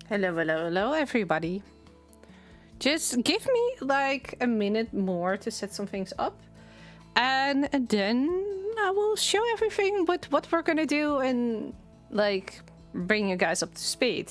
Hello, hello, hello, everybody. Just give me like a minute more to set some things up. And then I will show everything with what we're gonna do and like bring you guys up to speed.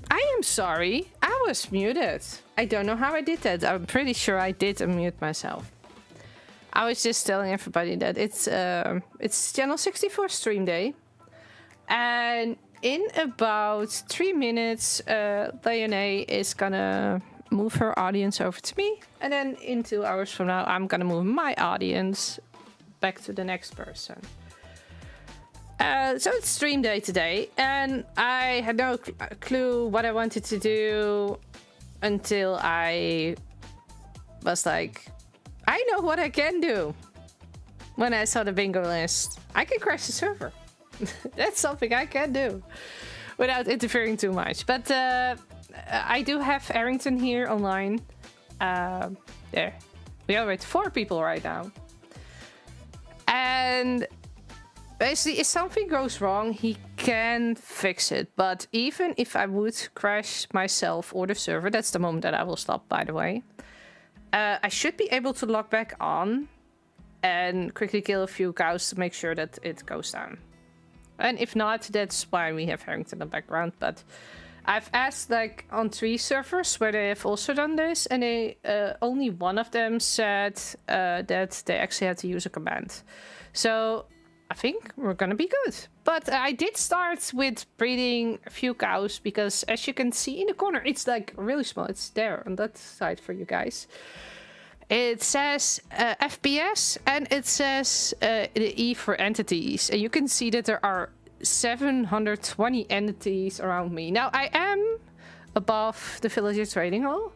I am sorry, I was muted. I don't know how I did that. I'm pretty sure I did unmute myself. I was just telling everybody that it's Channel 64 Stream Day. And in about 3 minutes, Leonie is gonna move her audience over to me. And then in 2 hours from now, I'm gonna move my audience back to the next person. So it's stream day today, and I had no clue what I wanted to do until I was like, I know what I can do. When I saw the bingo list, I can crash the server. That's something I can do without interfering too much. But I do have Aerington here online. There. We are with 4 people right now. And basically, if something goes wrong, he can fix it. But even if I would crash myself or the server, that's the moment that I will stop, by the way. I should be able to log back on and quickly kill a few cows to make sure that it goes down. And if not, that's why we have Harrington in the background. But I've asked like on 3 servers where they have also done this, and they only one of them said that they actually had to use a command. So I think we're gonna be good. But I did start with breeding a few cows because, as you can see in the corner, it's like really small. It's there on that side for you guys. It says FPS and it says the E for entities. And you can see that there are 720 entities around me. Now I am above the villager trading hall.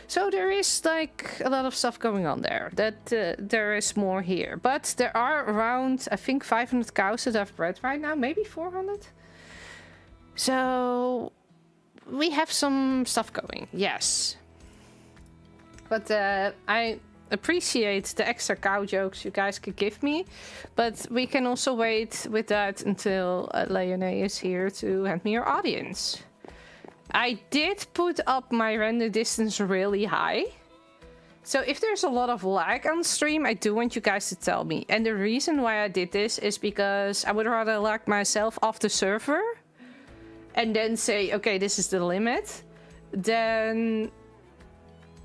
So there is like a lot of stuff going on there. That there is more here. But there are around, I think, 500 cows that I've bred right now. Maybe 400. So we have some stuff going. Yes. But I appreciate the extra cow jokes you guys could give me. But we can also wait with that until Leonie is here to hand me your audience. I did put up my render distance really high. So if there's a lot of lag on stream, I do want you guys to tell me. And the reason why I did this is because I would rather lag myself off the server and then say, okay, this is the limit. Then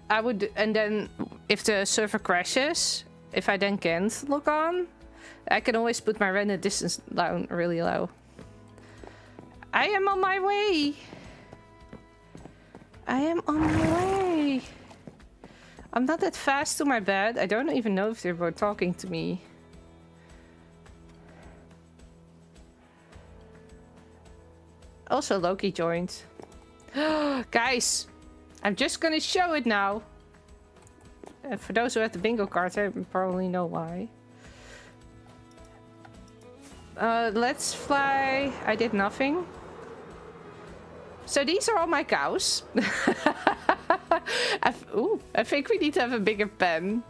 I would, and then if the server crashes, if I then can't log on, I can always put my render distance down really low. I am on my way. I am on my way. I'm not that fast to my bed. I don't even know if they were talking to me. Also, Loki joined. Guys, I'm just gonna show it now. For those who have the bingo card, they probably know why. Let's fly. I did nothing. So these are all my cows. I think we need to have a bigger pen.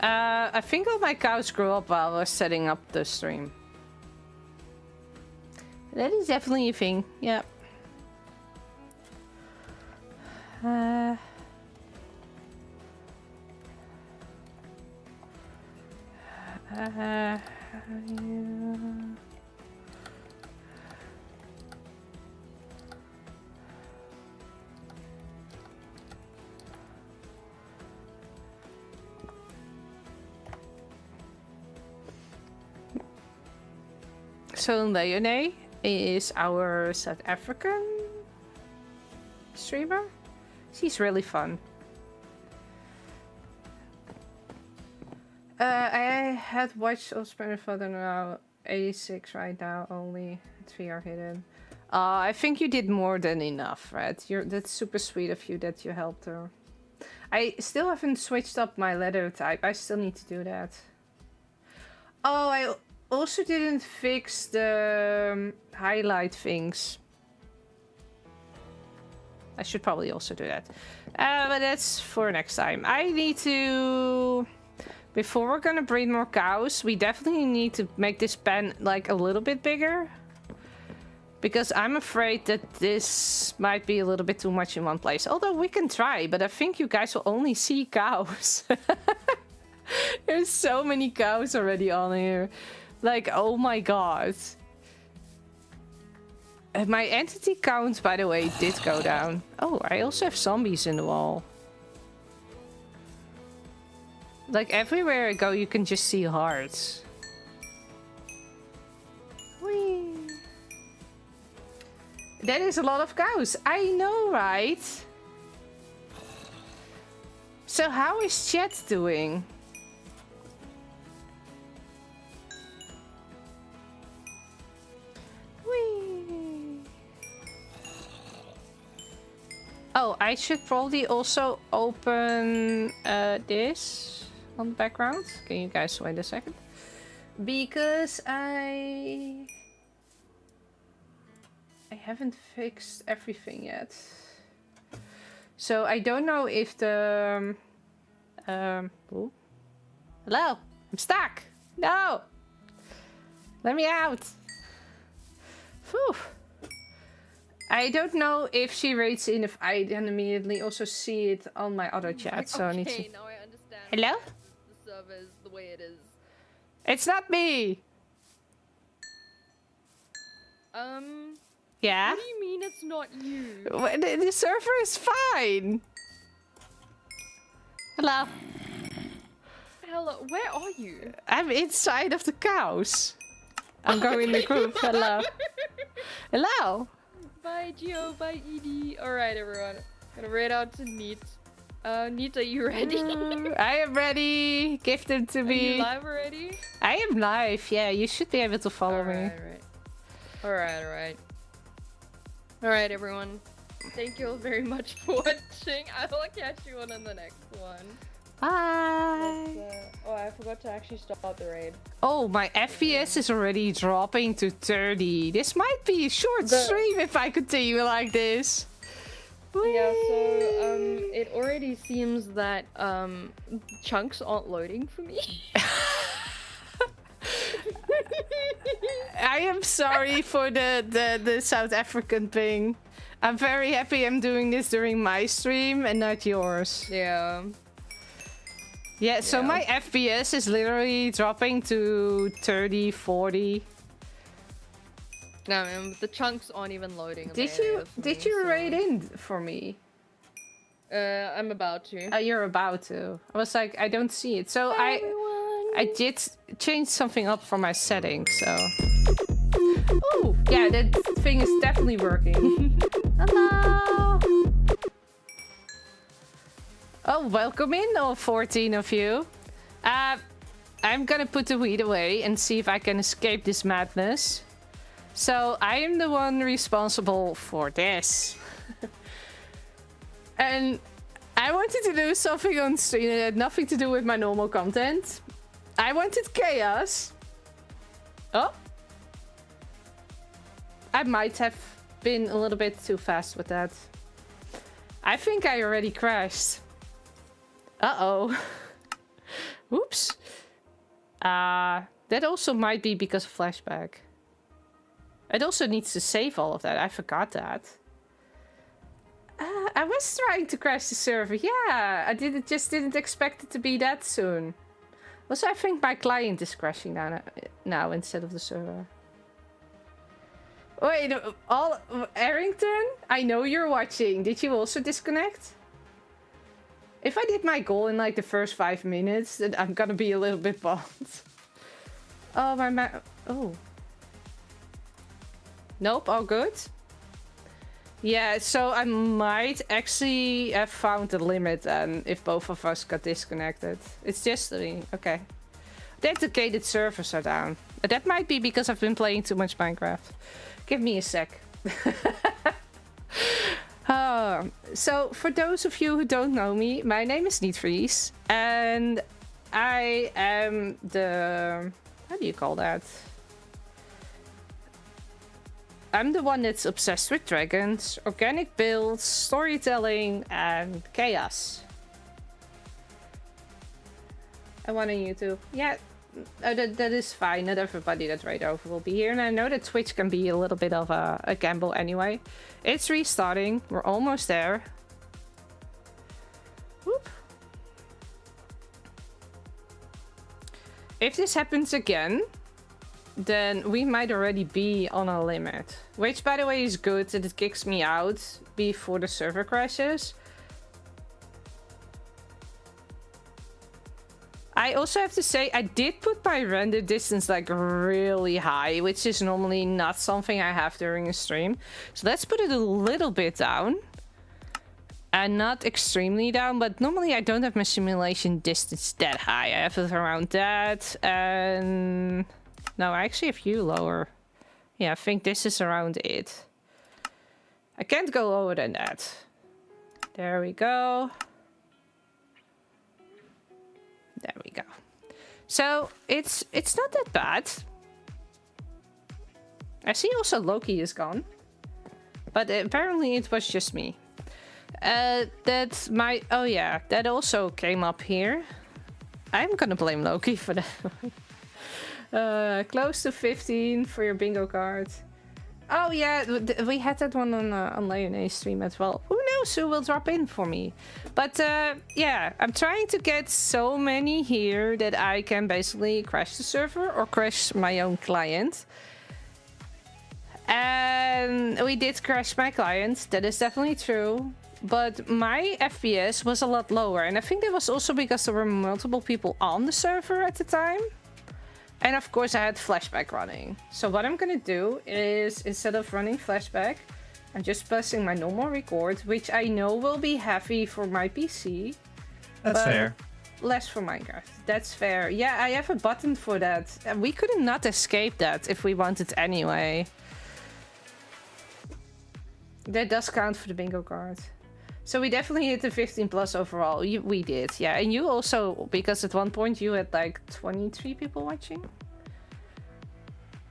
I think all my cows grew up while I was setting up the stream. That is definitely a thing, yeah. Yeah. So Leonie is our South African streamer. She's really fun. I had watched Osprey Father now 86 right now only. It's VR hidden. I think you did more than enough, right? That's super sweet of you that you helped her. I still haven't switched up my letter type. I still need to do that. Oh, I also didn't fix the highlight things. I should probably also do that. But that's for next time. I need to... Before we're gonna breed more cows, we definitely need to make this pen like a little bit bigger. Because I'm afraid that this might be a little bit too much in one place. Although we can try, but I think you guys will only see cows. There's so many cows already on here. Like, oh my god. My entity count, by the way, did go down. Oh, I also have zombies in the wall. Like, everywhere I go, you can just see hearts. Whee! That is a lot of cows. I know, right? So how is chat doing? Whee! Oh, I should probably also open this on the background. Can you guys wait a second? Because I haven't fixed everything yet. So I don't know if the ooh. Hello, I'm stuck. No, let me out. Phew. I don't know if she rates in if I then immediately also see it on my other chat. So I need to. Now I understand. Hello? The server is the way it is. It's not me. Yeah? What do you mean it's not you? The server is fine. Hello. Hello, where are you? I'm inside of the cows. I'm going in the group. Hello. Hello. Bye, Gio. Bye, Edie. Alright, everyone. Gonna raid out to Neat. Neat, are you ready? I am ready. Give them to me. Are you live already? I am live. Yeah, you should be able to follow me. Alright. Alright, everyone. Thank you all very much for watching. I will catch you on the next one. Bye. Oh, I forgot to actually start the raid. Oh, my FPS is already dropping to 30. This might be a short stream if I continue like this. Yeah, so it already seems that chunks aren't loading for me. I am sorry for the South African thing. I'm very happy I'm doing this during my stream and not yours. Yeah. Yeah, so my FPS is literally dropping to 30, 40. No, man, the chunks aren't even loading. Did you raid in for me? I'm about to. Oh, you're about to. I was like, I don't see it. So I did change something up for my settings, so. Oh, yeah, that thing is definitely working. Hello. Oh, welcome in, all 14 of you. I'm gonna put the weed away and see if I can escape this madness. So I am the one responsible for this. And I wanted to do something on stream that had nothing to do with my normal content. I wanted chaos. Oh. I might have been a little bit too fast with that. I think I already crashed. Uh-oh. Oops. That also might be because of flashback. It also needs to save all of that. I forgot that. I was trying to crash the server. Yeah, I just didn't expect it to be that soon. Also, I think my client is crashing now instead of the server. Wait, Aerington? I know you're watching. Did you also disconnect? If I did my goal in like the first 5 minutes, then I'm gonna be a little bit bummed. Oh, oh. Nope, all good. Yeah, so I might actually have found the limit then if both of us got disconnected. It's just me. Okay. Dedicated servers are down. That might be because I've been playing too much Minecraft. Give me a sec. So, for those of you who don't know me, my name is Nietvries. And I am the... How do you call that? I'm the one that's obsessed with dragons, organic builds, storytelling, and chaos. I want on YouTube. Yeah, that is fine. Not everybody that's right over will be here. And I know that Twitch can be a little bit of a gamble anyway. It's restarting. We're almost there. Whoop. If this happens again, then we might already be on a limit. Which, by the way, is good that it kicks me out before the server crashes. I also have to say, I did put my render distance like really high, which is normally not something I have during a stream. So let's put it a little bit down. And not extremely down, but normally I don't have my simulation distance that high. I have it around that, and... No, I actually have you lower. Yeah, I think this is around it. I can't go lower than that. There we go. There we go. So, it's not that bad. I see also Loki is gone. But apparently it was just me. That's my... Oh yeah, that also came up here. I'm gonna blame Loki for that. Close to 15 for your bingo card. Oh yeah, we had that one on Leone's stream as well. Who knows who will drop in for me? But yeah, I'm trying to get so many here that I can basically crash the server or crash my own client. And we did crash my client, that is definitely true. But my FPS was a lot lower, and I think that was also because there were multiple people on the server at the time. And of course I had flashback running. So what I'm gonna do is, instead of running flashback, I'm just pressing my normal record, which I know will be heavy for my PC. That's fair. Less for Minecraft. That's fair. Yeah, I have a button for that. We could not escape that if we wanted anyway. That does count for the bingo card. So we definitely hit the 15 plus overall. We did, yeah. And you also, because at one point you had like 23 people watching.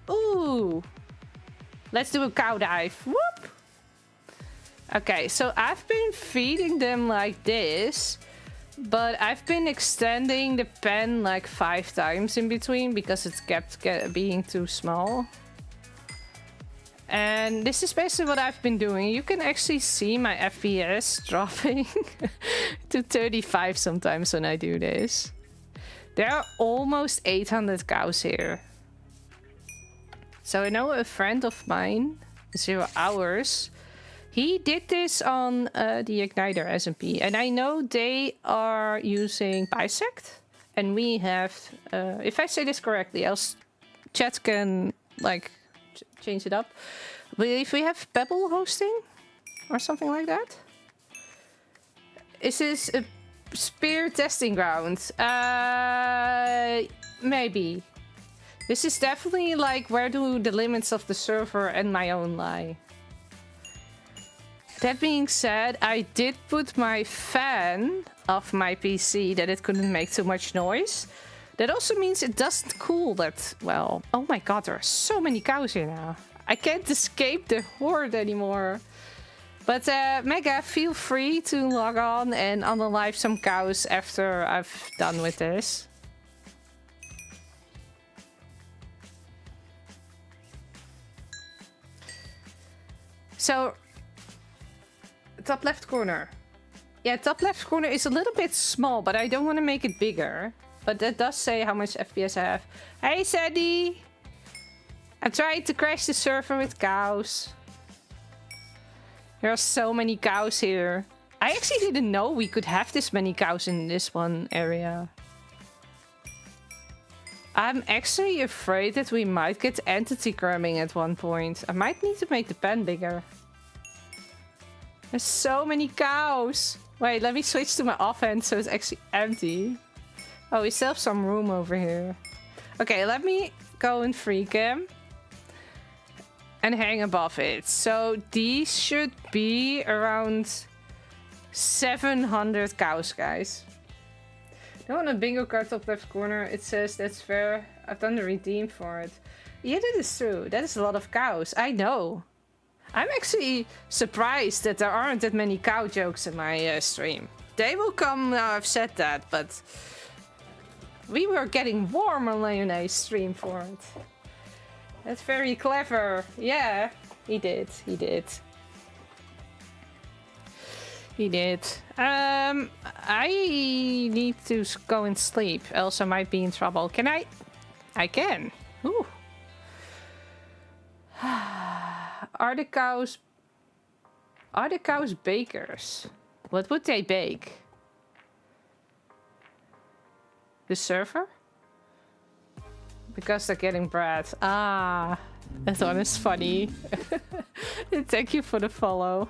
Ooh. Let's do a cow dive. Whoop. Okay, so I've been feeding them like this. But I've been extending the pen like 5 times in between because it kept being too small. And this is basically what I've been doing. You can actually see my FPS dropping to 35 sometimes when I do this. There are almost 800 cows here. So I know a friend of mine, 0 Hours, he did this on the Igniter SMP. And I know they are using Bisect. And we have, if I say this correctly, else chat can like... change it up. I believe we have Pebble hosting or something like that. Is this a spear testing ground? Maybe. This is definitely like, where do the limits of the server and my own lie? That being said, I did put my fan off my PC that it couldn't make too much noise. That also means it doesn't cool that well. Oh my god, there are so many cows here now. I can't escape the horde anymore. But Mega, feel free to log on and unalive some cows after I've done with this. So, top left corner. Yeah, top left corner is a little bit small, but I don't want to make it bigger. But that does say how much FPS I have. Hey, Sadie! I tried to crash the server with cows. There are so many cows here. I actually didn't know we could have this many cows in this one area. I'm actually afraid that we might get entity cramming at one point. I might need to make the pen bigger. There's so many cows. Wait, let me switch to my offhand so it's actually empty. Oh, we still have some room over here. Okay, let me go in free cam. And hang above it. So these should be around 700 cows, guys. No, on a bingo card top left corner, it says that's fair. I've done the redeem for it. Yeah, that is true. That is a lot of cows. I know. I'm actually surprised that there aren't that many cow jokes in my stream. They will come now I've said that, but we were getting warm on Leone's stream for it. That's very clever. Yeah, he did. He did. He did. I need to go and sleep, else I might be in trouble. Can I? I can. Ooh. Are the cows bakers? What would they bake? The server? Because they're getting bread. Ah, that one is funny. Thank you for the follow.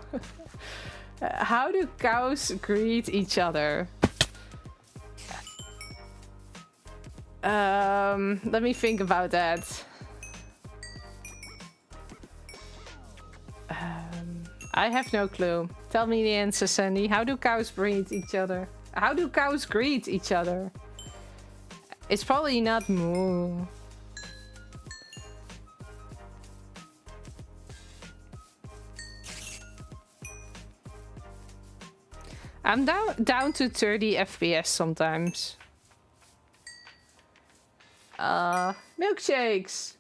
How do cows greet each other? Let me think about that. I have no clue. Tell me the answer, Sandy. How do cows greet each other? How do cows greet each other? It's probably not moo. I'm down to 30 FPS sometimes. Milkshakes!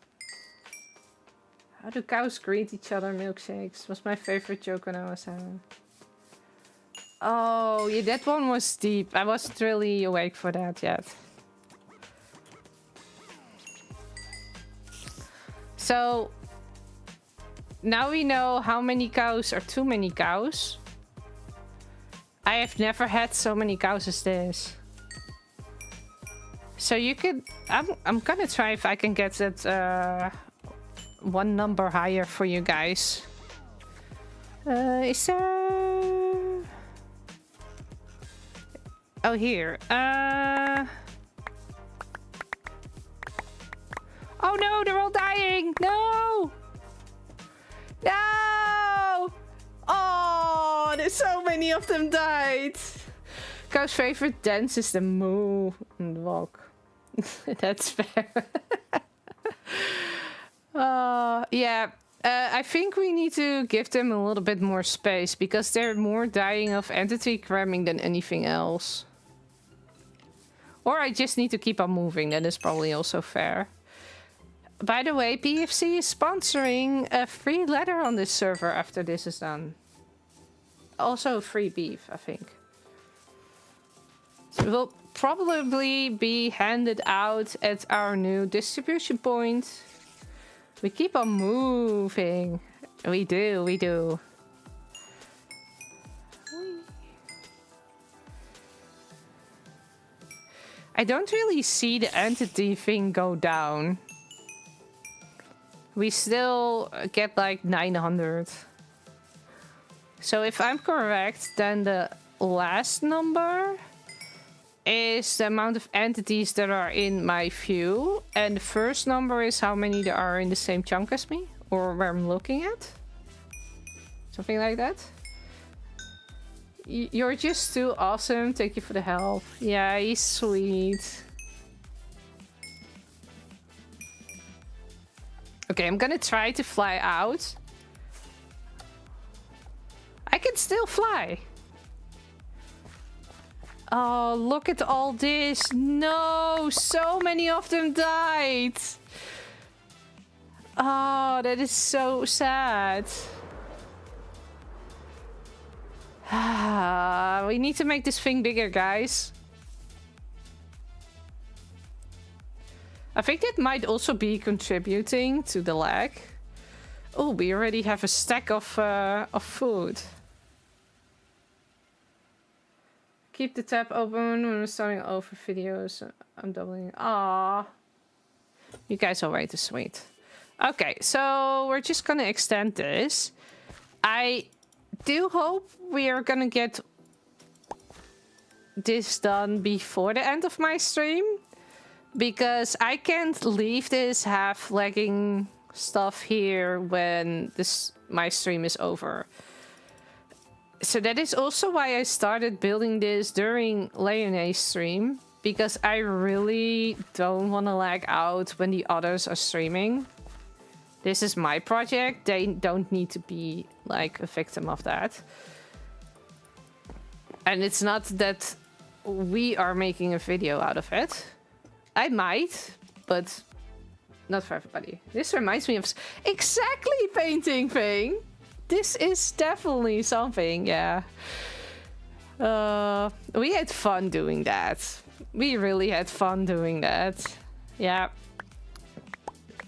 How do cows greet each other? Milkshakes was my favorite joke when I was 7. Oh, yeah, that one was deep. I wasn't really awake for that yet. So, now we know how many cows are too many cows. I have never had so many cows as this. So you could... I'm gonna try if I can get that one number higher for you guys. Is there... Oh, here. Oh no, they're all dying! No! No! Oh, there's so many of them died. Cow's favorite dance is the moo and walk. That's fair. Yeah. I think we need to give them a little bit more space because they're more dying of entity cramming than anything else. Or I just need to keep on moving. That is probably also fair. By the way, PFC is sponsoring a free letter on this server after this is done. Also free beef, I think. So it will probably be handed out at our new distribution point. We keep on moving. We do, we do. I don't really see the entity thing go down. We still get like 900. So if I'm correct, then the last number is the amount of entities that are in my view. And the first number is how many there are in the same chunk as me. Or where I'm looking at. Something like that. You're just too awesome. Thank you for the help. Yeah, he's sweet. Okay, I'm gonna try to fly out. I can still fly. Oh, look at all this. No, so many of them died. Oh, that is so sad. We need to make this thing bigger, guys. I think that might also be contributing to the lag. Oh, we already have a stack of food. Keep the tab open when we're starting over videos. I'm doubling. Ah, you guys are way too sweet. Okay, so we're just gonna extend this. I do hope we are gonna get this done before the end of my stream, because I can't leave this half lagging stuff here when my stream is over. So that is also why I started building this during Leone's stream, because I really don't want to lag out when the others are streaming. This is my project. They don't need to be like a victim of that. And it's not that we are making a video out of it. I might, but not for everybody. This reminds me of exactly painting thing. This is definitely something, yeah. We had fun doing that. We really had fun doing that. Yeah.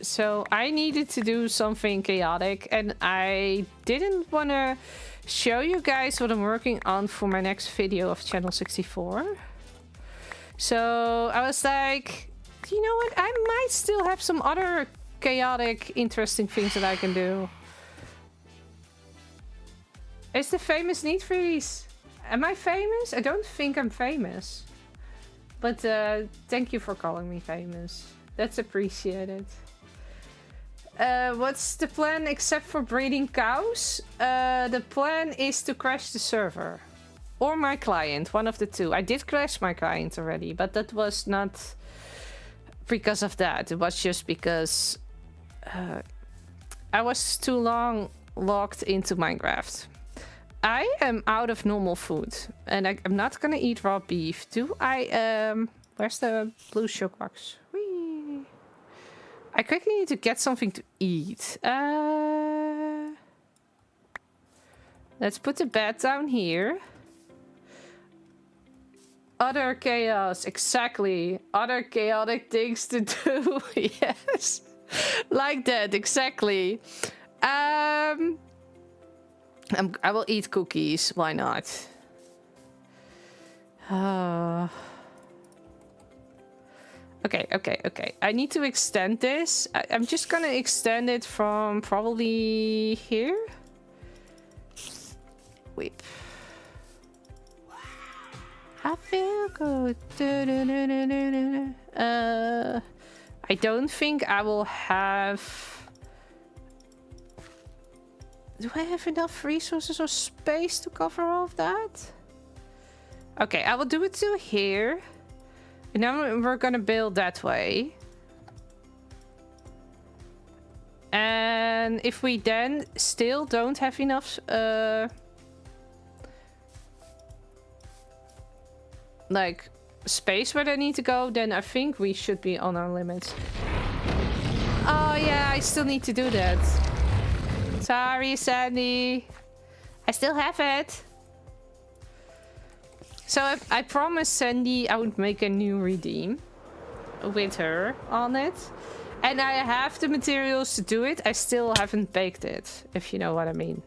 So I needed to do something chaotic, and I didn't want to show you guys what I'm working on for my next video of Channel 64. So I was like, you know what? I might still have some other chaotic, interesting things that I can do. It's the famous Nietvries. Am I famous? I don't think I'm famous. But thank you for calling me famous. That's appreciated. What's the plan except for breeding cows? The plan is to crash the server. Or my client, one of the two. I did crash my client already, but that was not because of that. It was just because I was too long locked into Minecraft. I am out of normal food, and I'm not gonna eat raw beef. Do I? Where's the blue shock box? Whee! I quickly need to get something to eat. Let's put the bed down here. Other chaos, exactly. Other chaotic things to do. Yes, like that, exactly. I will eat cookies. Why not? Okay. I need to extend this. I'm just gonna extend it from probably here. Wait. I feel good. I don't think I will have... Do I have enough resources or space to cover all of that? Okay, I will do it to here. And then we're gonna build that way. And if we then still don't have enough... like space where they need to go, then I think we should be on our limits. Oh yeah, I still need to do that. Sorry, Sandy. I still have it. So I promised Sandy I would make a new redeem with her on it. And I have the materials to do it. I still haven't baked it, if you know what I mean.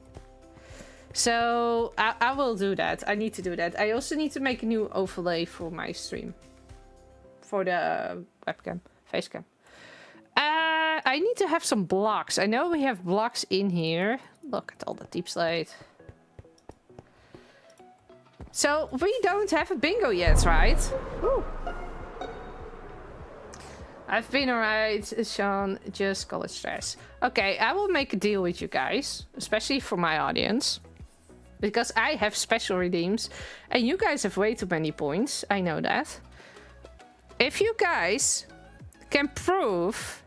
So I will do that. I need to do that. I also need to make a new overlay for my stream. For the webcam, facecam. I need to have some blocks. I know we have blocks in here. Look at all the deep slate. So we don't have a bingo yet, right? Woo. I've been alright, Sean. Just call it stress. Okay, I will make a deal with you guys, especially for my audience, because I have special redeems, and you guys have way too many points. I know that. If you guys can prove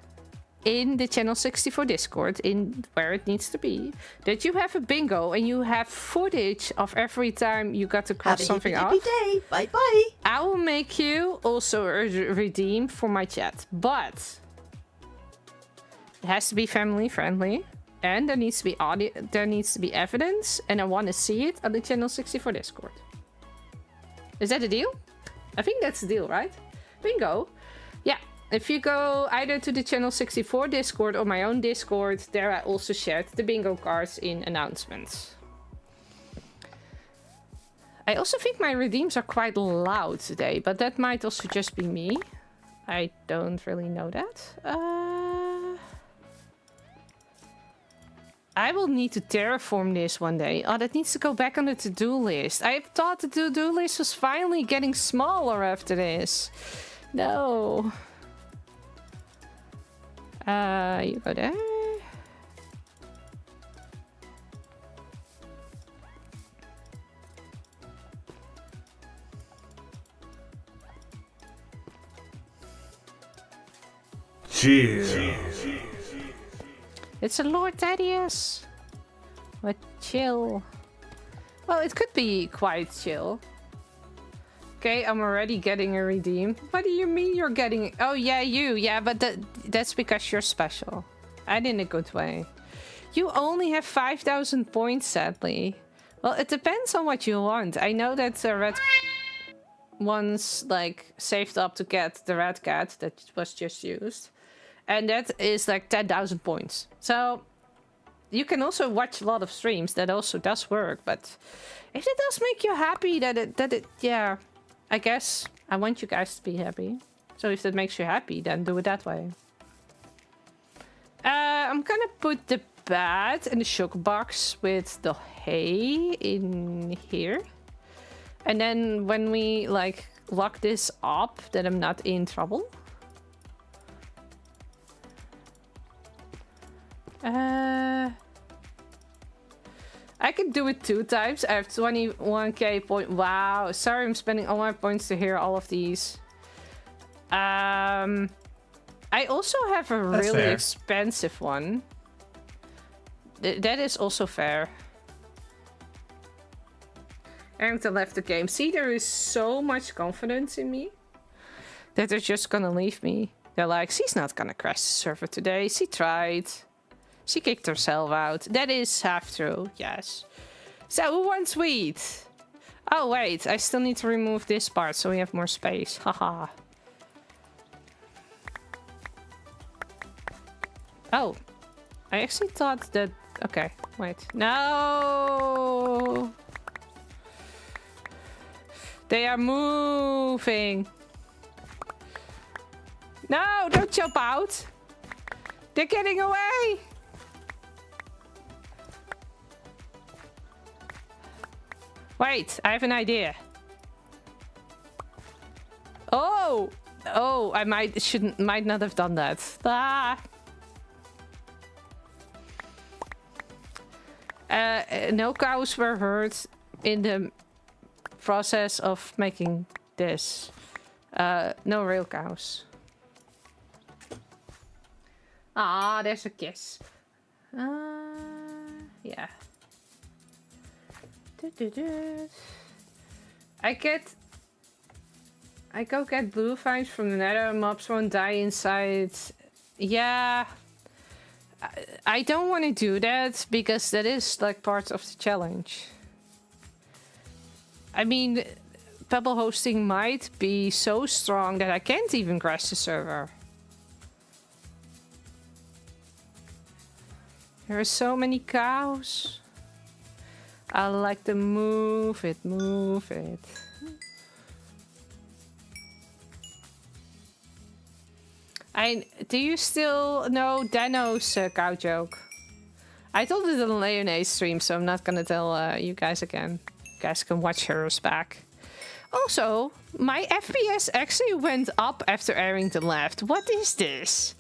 in the Channel 64 Discord, in where it needs to be, that you have a bingo and you have footage of every time you got to cross something off. Day. Bye bye. I will make you also a redeem for my chat, but it has to be family friendly, and there needs to be audio. There needs to be evidence, and I want to see it on the Channel 64 Discord. Is that a deal? I think that's the deal, right? Bingo. Yeah. If you go either to the Channel 64 Discord or my own Discord, there I also shared the bingo cards in announcements. I also think my redeems are quite loud today, but that might also just be me. I don't really know that. I will need to terraform this one day. Oh, that needs to go back on the to-do list. I thought the to-do list was finally getting smaller after this. No. You go there. Chill. It's a Lord Thaddeus. What chill? Well, it could be quite chill. Okay, I'm already getting a redeem. What do you mean you're getting... Oh, yeah, you. Yeah, but that's because you're special. And in a good way. You only have 5,000 points, sadly. Well, it depends on what you want. I know that the red ones, like, saved up to get the red cat that was just used. And that is, like, 10,000 points. So, you can also watch a lot of streams. That also does work. But if it does make you happy, that it yeah... I guess I want you guys to be happy. So if that makes you happy, then do it that way. I'm gonna put the bat and the sugar box with the hay in here. And then when we like lock this up, then I'm not in trouble. I can do it 2 times. I have 21k point. Wow. Sorry, I'm spending all my points to hear all of these. I also have a That's really fair. expensive one. That is also fair. Aerington left the game. See, there is so much confidence in me that they're just gonna leave me. They're like, she's not gonna crash the server today. She tried. She kicked herself out. That is half true, yes. So, who wants wheat? Oh, wait. I still need to remove this part so we have more space. Haha. Oh. I actually thought that... Okay, wait. No! They are moving. No, don't jump out. They're getting away. Wait, I have an idea. Oh! Oh, I might not have done that. Ah. No cows were hurt in the process of making this. No real cows. Ah, there's a kiss. Yeah. I go get blue vines from the nether. Mobs won't die inside. Yeah. I don't want to do that because that is like part of the challenge. I mean, Pebble hosting might be so strong that I can't even crash the server. There are so many cows. I like to move it, move it. Do you still know Dano's cow joke? I told it on Leone's stream, so I'm not gonna tell you guys again. guys can watch hers back. Also, my FPS actually went up after Aerington left. What is this?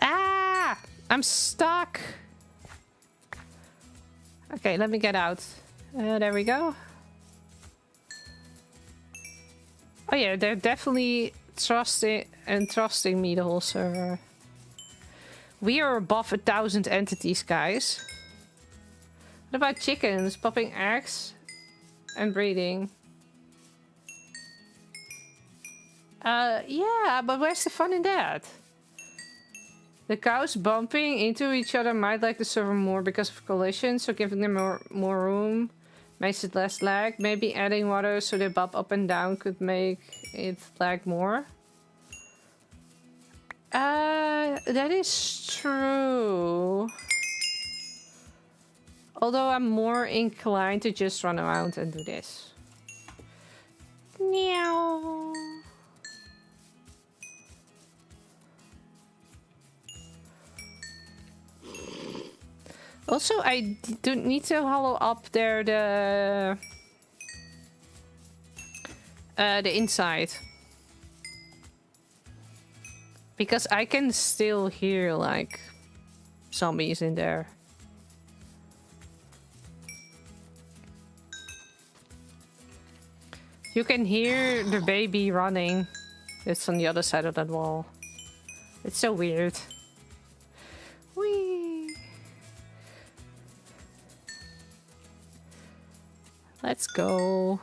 Ah! I'm stuck. Okay, let me get out. There we go. Oh yeah, they're definitely trusting me the whole server. We are above 1,000 entities, guys. What about chickens? Popping eggs and breeding. Yeah, but where's the fun in that? The cows bumping into each other might like the server more because of collision, so giving them more room makes it less lag. Maybe adding water so they bump up and down could make it lag more. That is true. Although I'm more inclined to just run around and do this. Meow. Also, I do need to hollow up there the inside. Because I can still hear, like, zombies in there. You can hear the baby running. It's on the other side of that wall. It's so weird. Whee! Let's go.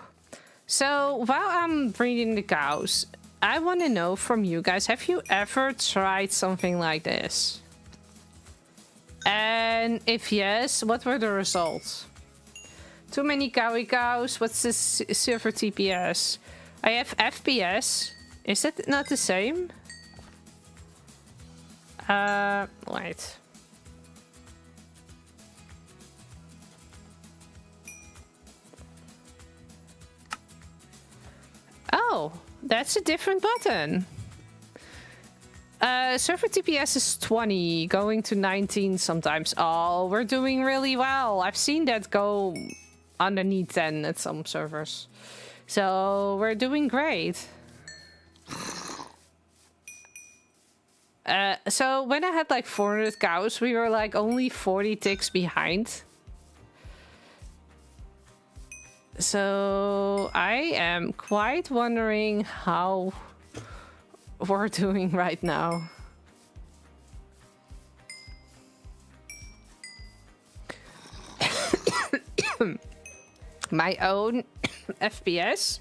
So, while I'm breeding the cows, I want to know from you guys, have you ever tried something like this? And if yes, what were the results? Too many cows. What's the server TPS? I have FPS. Is that not the same? Wait. Oh, that's a different button. Server TPS is 20, going to 19 sometimes. Oh, we're doing really well. I've seen that go underneath 10 at some servers. So we're doing great. So when I had like 400 cows, we were like only 40 ticks behind. So I am quite wondering how we're doing right now. My own FPS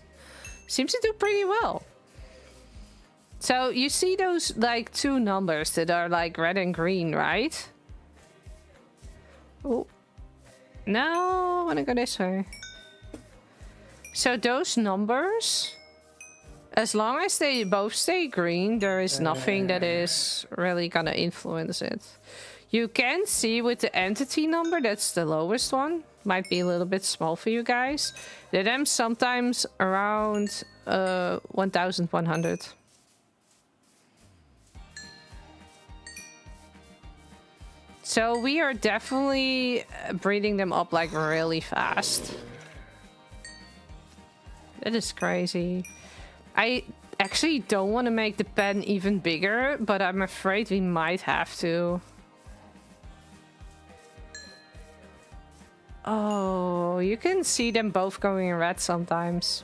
seems to do pretty well. So you see those like two numbers that are like red and green, right? Oh, no, I wanna go this way. So those numbers, as long as they both stay green, there is nothing that is really gonna influence it. You can see with the entity number, that's the lowest one. Might be a little bit small for you guys. That I'm sometimes around 1,100. So we are definitely breeding them up like really fast. That is crazy. I actually don't want to make the pen even bigger, but I'm afraid we might have to. Oh, you can see them both going red sometimes.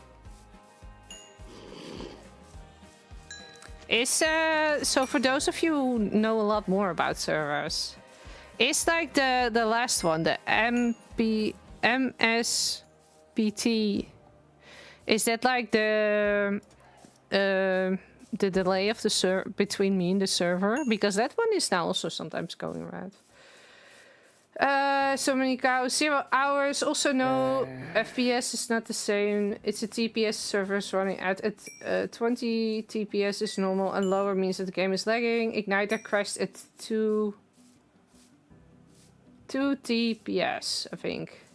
Is so for those of you who know a lot more about servers, is like the last one, the MSBT. Is that like the delay of the between me and the server? Because that one is now also sometimes going red. So many cows, 0 hours. Also, no FPS is not the same. It's a TPS servers running at 20 TPS is normal, and lower means that the game is lagging. Igniter crashed at 2 TPS, I think.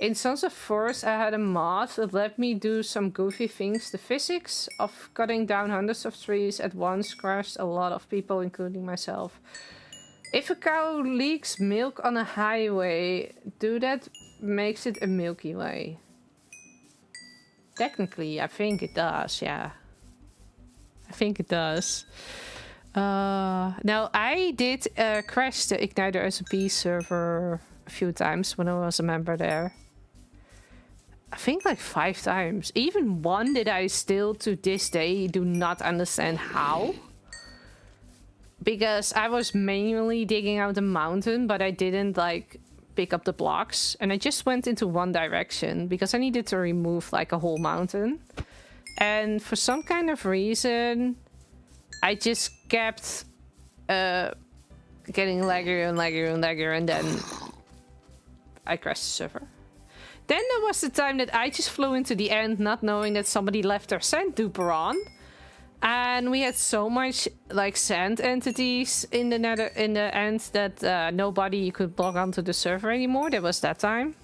In Sons of Forest, I had a mod that let me do some goofy things. The physics of cutting down hundreds of trees at once crashed a lot of people, including myself. If a cow leaks milk on a highway, do that makes it a Milky Way. Technically, I think it does, yeah. I think it does. Now, I did crash the Igniter SMP server a few times when I was a member there. I think like 5 times. Even one that I still to this day do not understand how. Because I was manually digging out the mountain, but I didn't like pick up the blocks. And I just went into one direction because I needed to remove like a whole mountain. And for some kind of reason, I just kept getting laggier and laggier and laggier, and then I crashed the server. Then there was the time that I just flew into the end, not knowing that somebody left their sand duper on. And we had so much like sand entities in the end that nobody could log onto the server anymore. There was that time.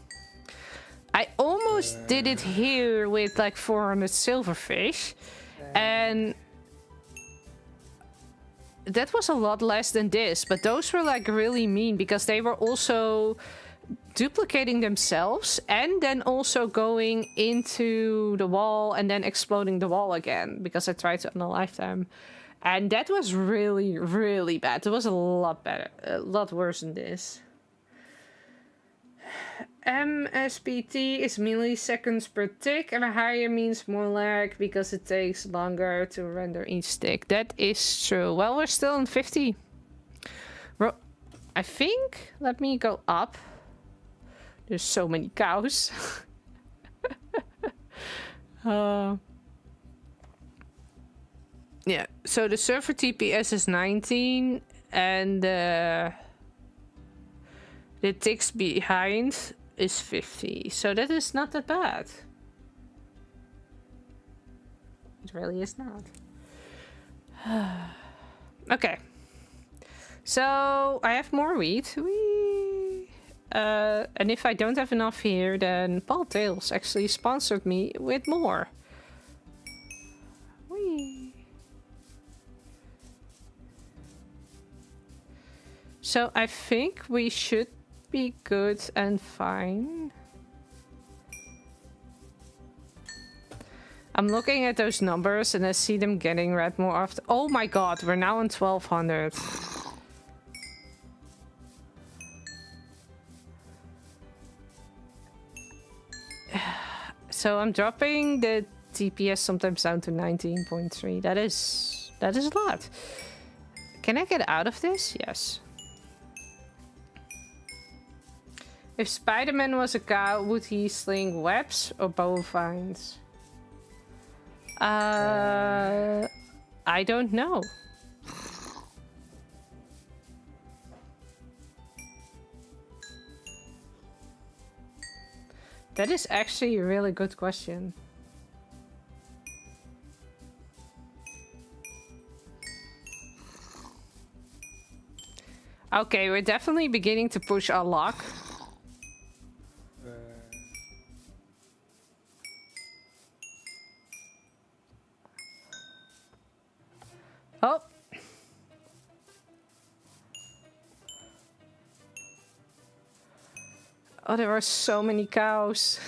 I almost did it here with like 400 silverfish, and that was a lot less than this, but those were like really mean because they were also duplicating themselves and then also going into the wall and then exploding the wall again because I tried to unalive them. And that was really, really bad. It was a lot better, a lot worse than this. MSPT is milliseconds per tick, and higher means more lag because it takes longer to render each tick. That is true. Well, we're still on 50. I think, let me go up. There's so many cows. Yeah, so the server TPS is 19 and the ticks behind is 50. So that is not that bad. It really is not. Okay. So I have more wheat. And if I don't have enough here, then Paul Tails actually sponsored me with more. Whee. So I think we should be good and fine. I'm looking at those numbers and I see them getting red more often. Oh my god, we're now on 1200. So I'm dropping the TPS sometimes down to 19.3. That is a lot. Can I get out of this? Yes. If Spider-Man was a cow, would he sling webs or bovines? I don't know. That is actually a really good question. Okay, we're definitely beginning to push our luck. Oh. Oh, there are so many cows.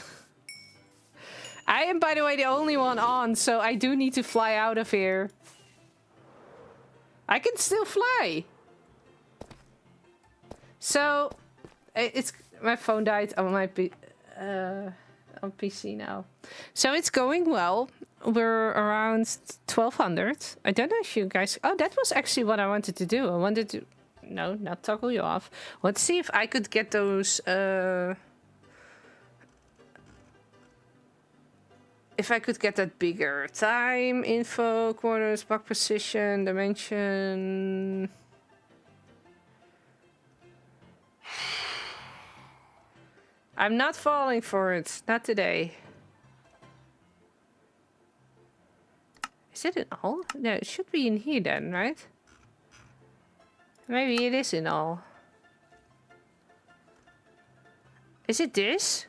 I am, by the way, the only one on, so I do need to fly out of here. I can still fly. So, it's my phone died on my on PC now. So it's going well. We're around 1200. I don't know if you guys... Oh, that was actually what I wanted to do. I wanted to... No, not toggle you off. Let's see if I could get those... If I could get that bigger. Time, info, corners, block position, dimension... I'm not falling for it. Not today. Is it in all? No, it should be in here then, right? Maybe it is in all. Is it this?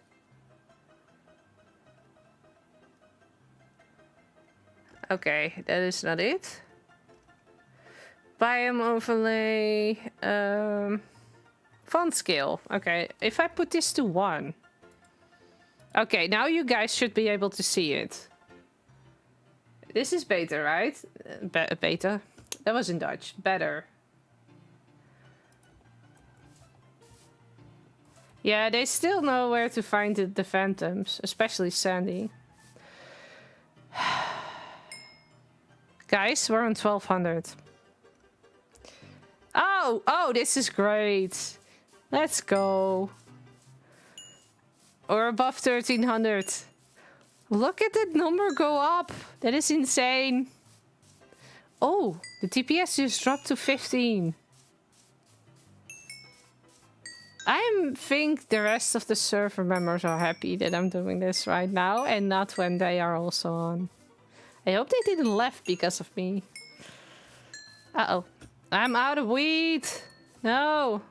Okay, that is not it. Biome overlay. Font scale. Okay, if I put this to 1. Okay, now you guys should be able to see it. This is beta, right? Beta. That was in Dutch. Better. Yeah, they still know where to find the phantoms, especially Sandy. Guys, we're on 1200. Oh, this is great. Let's go. Or above 1300. Look at that number go up. That is insane. Oh, the TPS just dropped to 15. I think the rest of the server members are happy that I'm doing this right now and not when they are also on. I hope they didn't left because of me. Uh-oh. I'm out of weed. No.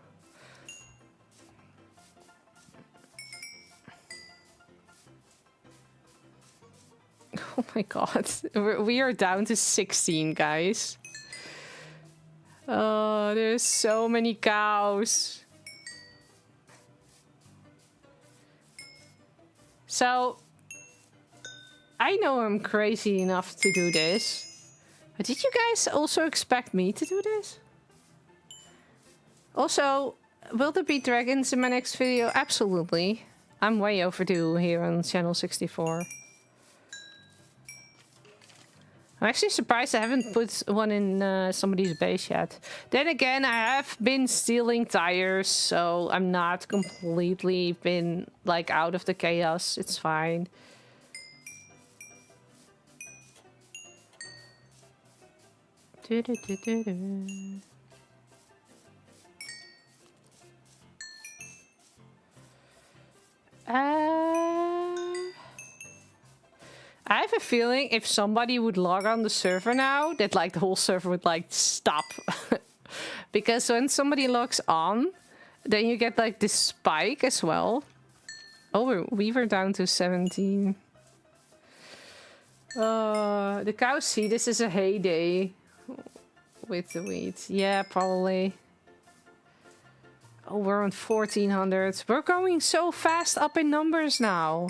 Oh my god. We are down to 16, guys. Oh, there's so many cows. So, I know I'm crazy enough to do this. But did you guys also expect me to do this? Also, will there be dragons in my next video? Absolutely. I'm way overdue here on Channel 64. I'm actually surprised I haven't put one in somebody's base yet. Then again, I have been stealing tires, so I'm not completely been like out of the chaos. It's fine. I have a feeling if somebody would log on the server now, that like the whole server would like stop. Because when somebody logs on, then you get like this spike as well. Oh, we were down to 17. The cows see this is a heyday with the wheat. Yeah, probably. Oh, we're on 1400. We're going so fast up in numbers now.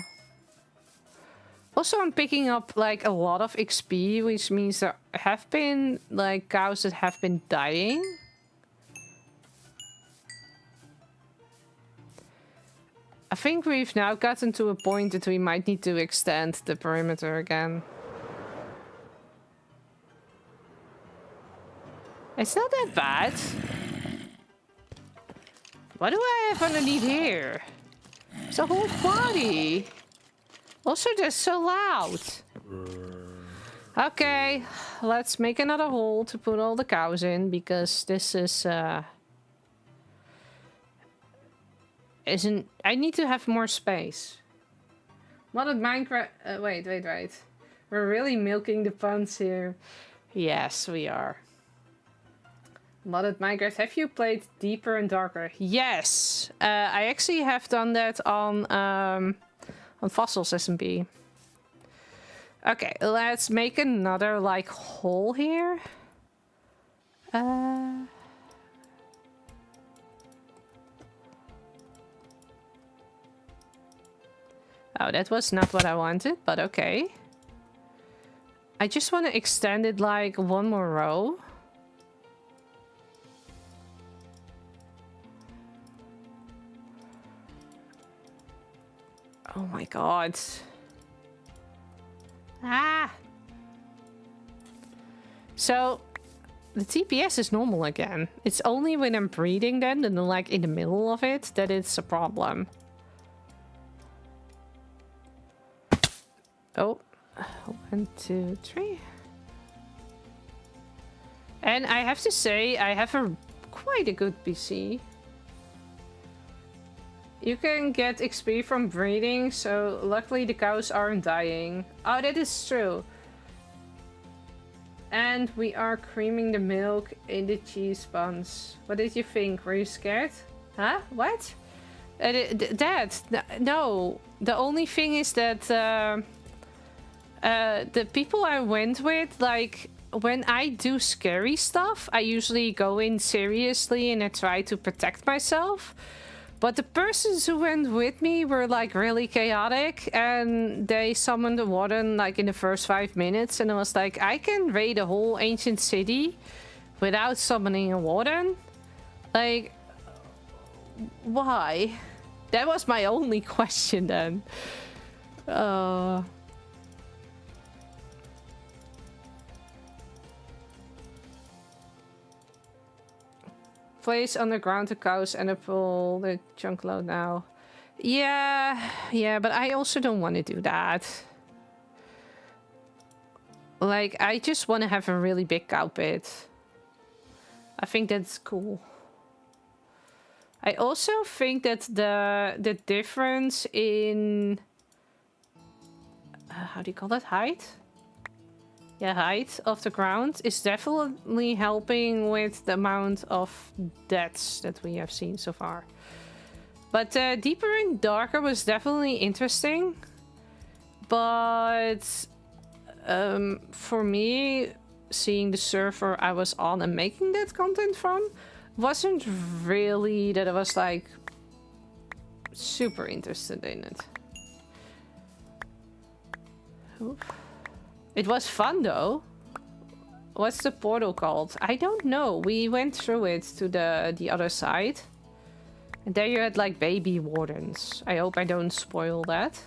Also, I'm picking up like a lot of XP, which means there have been like cows that have been dying. I think we've now gotten to a point that we might need to extend the perimeter again. It's not that bad. What do I have underneath here? It's a whole body. Also, they're so loud. Okay, let's make another hole to put all the cows in, because this is I need to have more space. Modded Minecraft. Wait. We're really milking the puns here. Yes, we are. Modded Minecraft. Have you played Deeper and Darker? Yes, I actually have done that on Fossils SMP. Okay, let's make another like hole here. Oh, that was not what I wanted, but okay. I just want to extend it like one more row. Oh my god. Ah! So, the TPS is normal again. It's only when I'm breeding then, and like in the middle of it, that it's a problem. Oh. 1, 2, 3. And I have to say, I have quite a good PC. You can get XP from breeding, so luckily the cows aren't dying. Oh, that is true. And we are creaming the milk in the cheese buns. What did you think? Were you scared? Huh? What? Dad, no. The only thing is that the people I went with, like, when I do scary stuff, I usually go in seriously and I try to protect myself. But the persons who went with me were like really chaotic, and they summoned a warden like in the first 5 minutes, and I was like, I can raid a whole ancient city without summoning a warden? Like, why? That was my only question then. Place underground the cows and pull the chunk load now. Yeah, but I also don't want to do that. Like, I just want to have a really big cow pit. I think that's cool. I also think that the difference in how do you call that, height? Yeah, height of the ground is definitely helping with the amount of deaths that we have seen so far. But deeper and darker was definitely interesting. But for me, seeing the server I was on and making that content from wasn't really that I was like super interested in it. Oof. It was fun though. What's the portal called? I don't know. We went through it to the other side. And there you had like baby wardens. I hope I don't spoil that.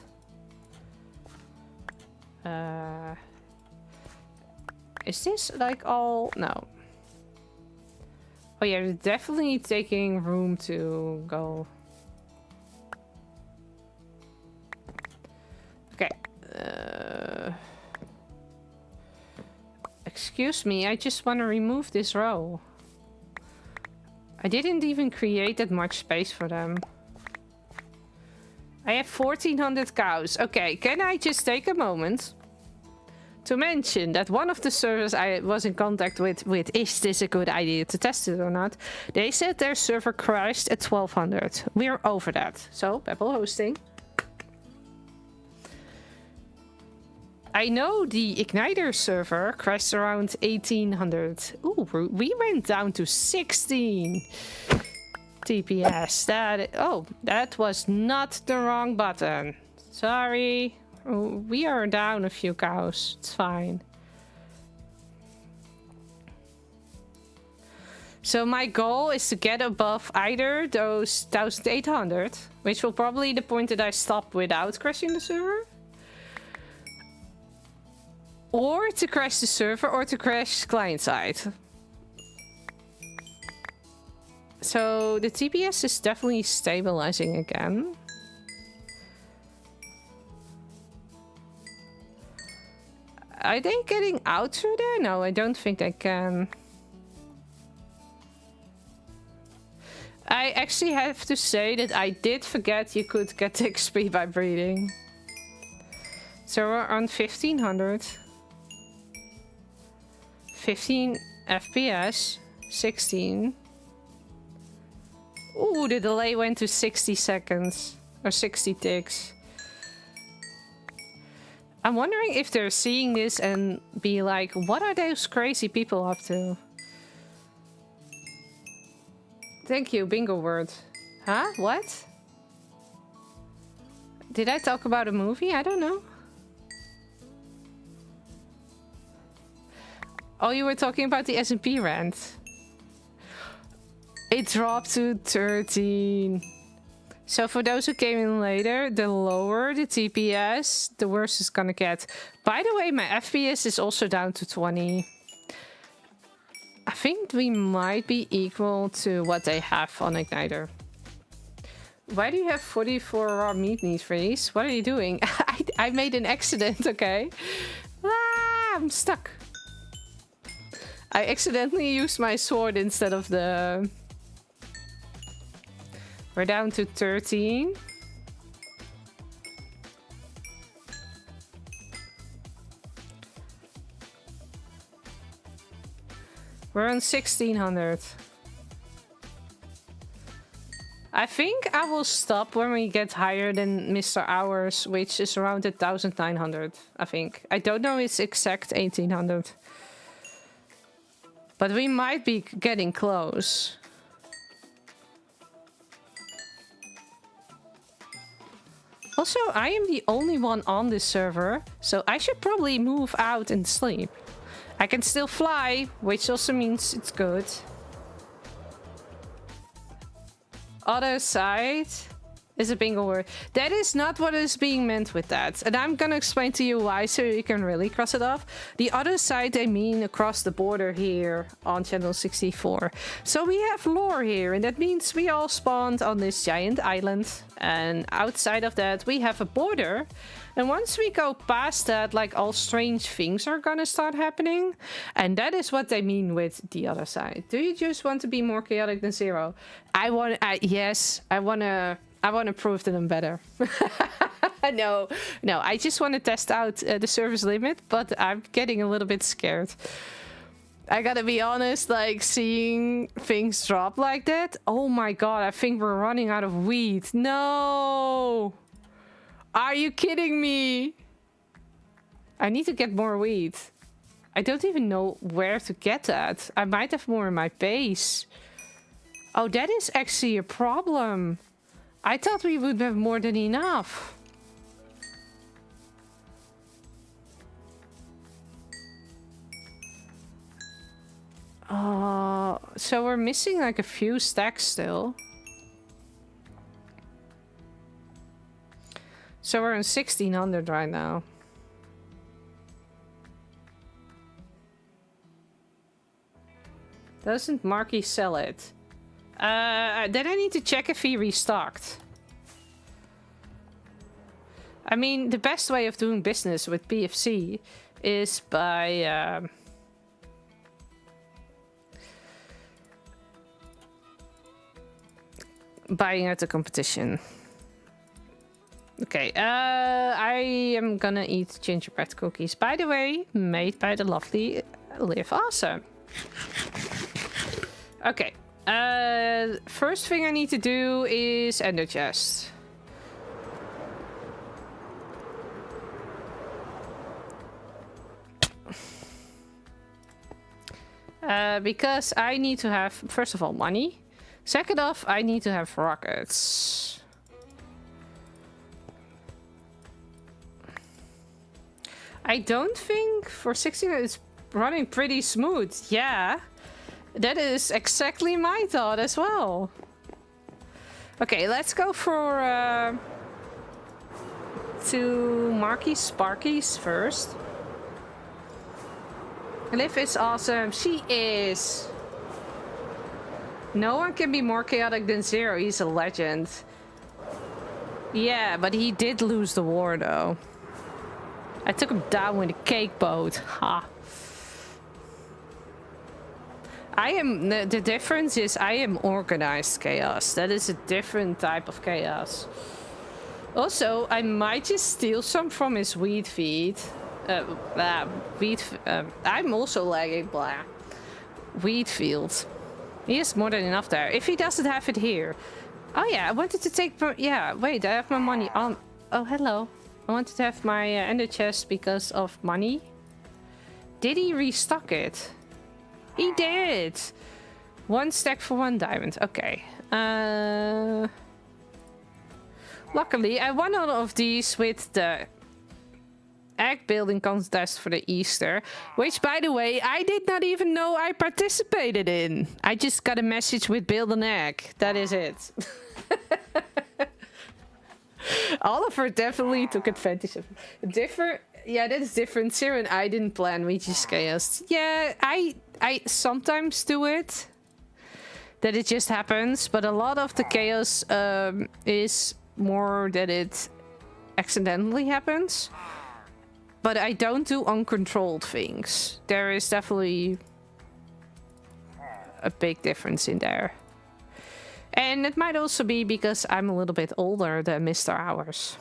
Is this like all? No. Oh yeah, it's definitely taking room to go. Okay. Excuse me, I just want to remove this row. I didn't even create that much space for them. I have 1400 cows. Okay, can I just take a moment to mention that one of the servers I was in contact with is this a good idea to test it or not? They said their server crashed at 1200. We're over that. So, Pebble hosting. I know the Igniter server crashed around 1800. Ooh, we went down to 16 TPS. That was not the wrong button. Sorry. We are down a few cows. It's fine. So my goal is to get above either those 1800, which will probably be the point that I stop without crashing the server. Or to crash the server, or to crash client side. So the TPS is definitely stabilizing again. Are they getting out through there? No, I don't think they can. I actually have to say that I did forget you could get XP by breeding. So we're on 1500. 15 FPS, 16. Ooh, the delay went to 60 seconds or 60 ticks. I'm wondering if they're seeing this and be like, what are those crazy people up to? Thank you, bingo word. Huh? What? Did I talk about a movie? I don't know. Oh, you were talking about the S&P rent. It dropped to 13. So for those who came in later, the lower the TPS, the worse it's gonna get. By the way, my FPS is also down to 20. I think we might be equal to what they have on Igniter. Why do you have 44 raw meat, Nietvries? What are you doing? I made an accident, okay? Ah, I'm stuck. I accidentally used my sword instead of the... We're down to 13. We're on 1600. I think I will stop when we get higher than Mr. Hours, which is around 1900, I think. I don't know its exact 1800. But we might be getting close. Also, I am the only one on this server, so I should probably move out and sleep. I can still fly, which also means it's good. Other side is a bingo word. That is not what is being meant with that. And I'm gonna explain to you why, so you can really cross it off. The other side, they mean across the border here on Channel 64. So we have lore here, and that means we all spawned on this giant island. And outside of that, we have a border. And once we go past that, like, all strange things are gonna start happening. And that is what they mean with the other side. Do you just want to be more chaotic than Zero? Yes, I wanna prove that I'm better. No, I just want to test out the service limit, but I'm getting a little bit scared. I gotta be honest, like, seeing things drop like that. Oh my god, I think we're running out of wheat. No! Are you kidding me? I need to get more wheat. I don't even know where to get that. I might have more in my base. Oh, that is actually a problem. I thought we would have more than enough. So we're missing like a few stacks still. So we're on 1600 right now. Doesn't Marky sell it? Then I need to check if he restocked. I mean, the best way of doing business with PFC is by buying at the competition. Okay, I am gonna eat gingerbread cookies. By the way, made by the lovely Liv Awesome. Okay. First thing I need to do is ender chest. Because I need to have, first of all, money. Second off, I need to have rockets. I don't think for 16 it's running pretty smooth. Yeah. That is exactly my thought as well. Okay, let's go for to Marky Sparkies first. Liv is awesome. She is. No one can be more chaotic than Zero. He's a legend. Yeah, but he did lose the war though. I took him down with a cake boat. Ha. I am, the difference is I am organized chaos. That is a different type of chaos. Also, I might just steal some from his wheat feed. I'm also lagging, blah. Wheat field. He has more than enough there. If he doesn't have it here. Oh yeah, I wanted to take, yeah, wait, I have my money on. Oh, hello. I wanted to have my ender chest because of money. Did he restock it? He did! 1 stack for 1 diamond. Okay. Luckily, I won all of these with the egg building contest for the Easter. Which, by the way, I did not even know I participated in. I just got a message with build an egg. That is it. Oliver definitely took advantage of it. Different. Yeah, that is different. Zero and I didn't plan. We just chaos. Yeah, I sometimes do it. That it just happens. But a lot of the chaos is more that it accidentally happens. But I don't do uncontrolled things. There is definitely a big difference in there. And it might also be because I'm a little bit older than Mr. Hours.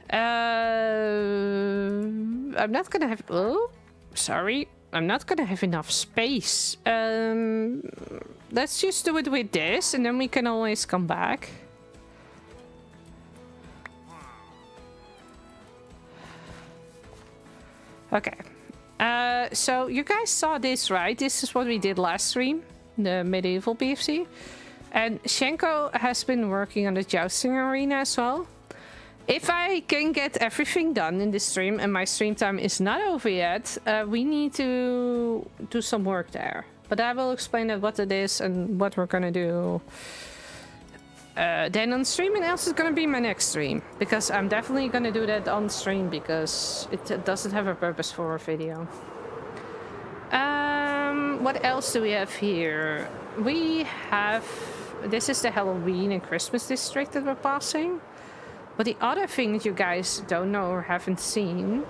I'm not gonna have... Oh, sorry. I'm not gonna have enough space. Let's just do it with this, and then we can always come back. Okay. So you guys saw this, right? This is what we did last stream. The medieval BFC. And Shenko has been working on the jousting arena as well. If I can get everything done in this stream and my stream time is not over yet, we need to do some work there. But I will explain what it is and what we're gonna do. Then on stream, and else is gonna be my next stream. Because I'm definitely gonna do that on stream because it doesn't have a purpose for a video. What else do we have here? We have... This is the Halloween and Christmas district that we're passing. But the other thing that you guys don't know or haven't seen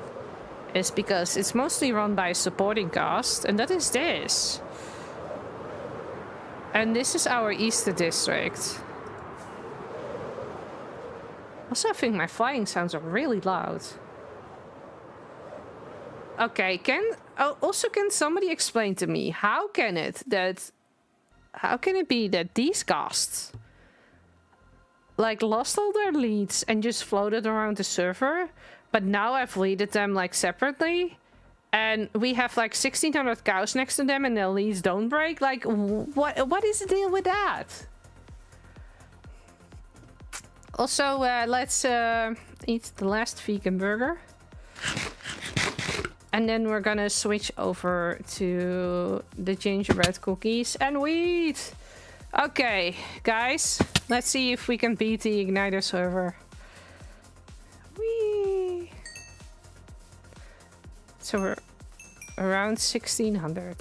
is because it's mostly run by a supporting cast, and that is this. And this is our Easter district. Also, I think my flying sounds are really loud. Okay, can somebody explain to me how can it be that these casts like lost all their leads and just floated around the server, but now I've leaded them like separately, and we have like 1600 cows next to them and their leads don't break? Like, what is the deal with that? Also, let's eat the last vegan burger. And then we're gonna switch over to the gingerbread cookies and wheat. Okay, guys, let's see if we can beat the Igniter server. Whee! So we're around 1600.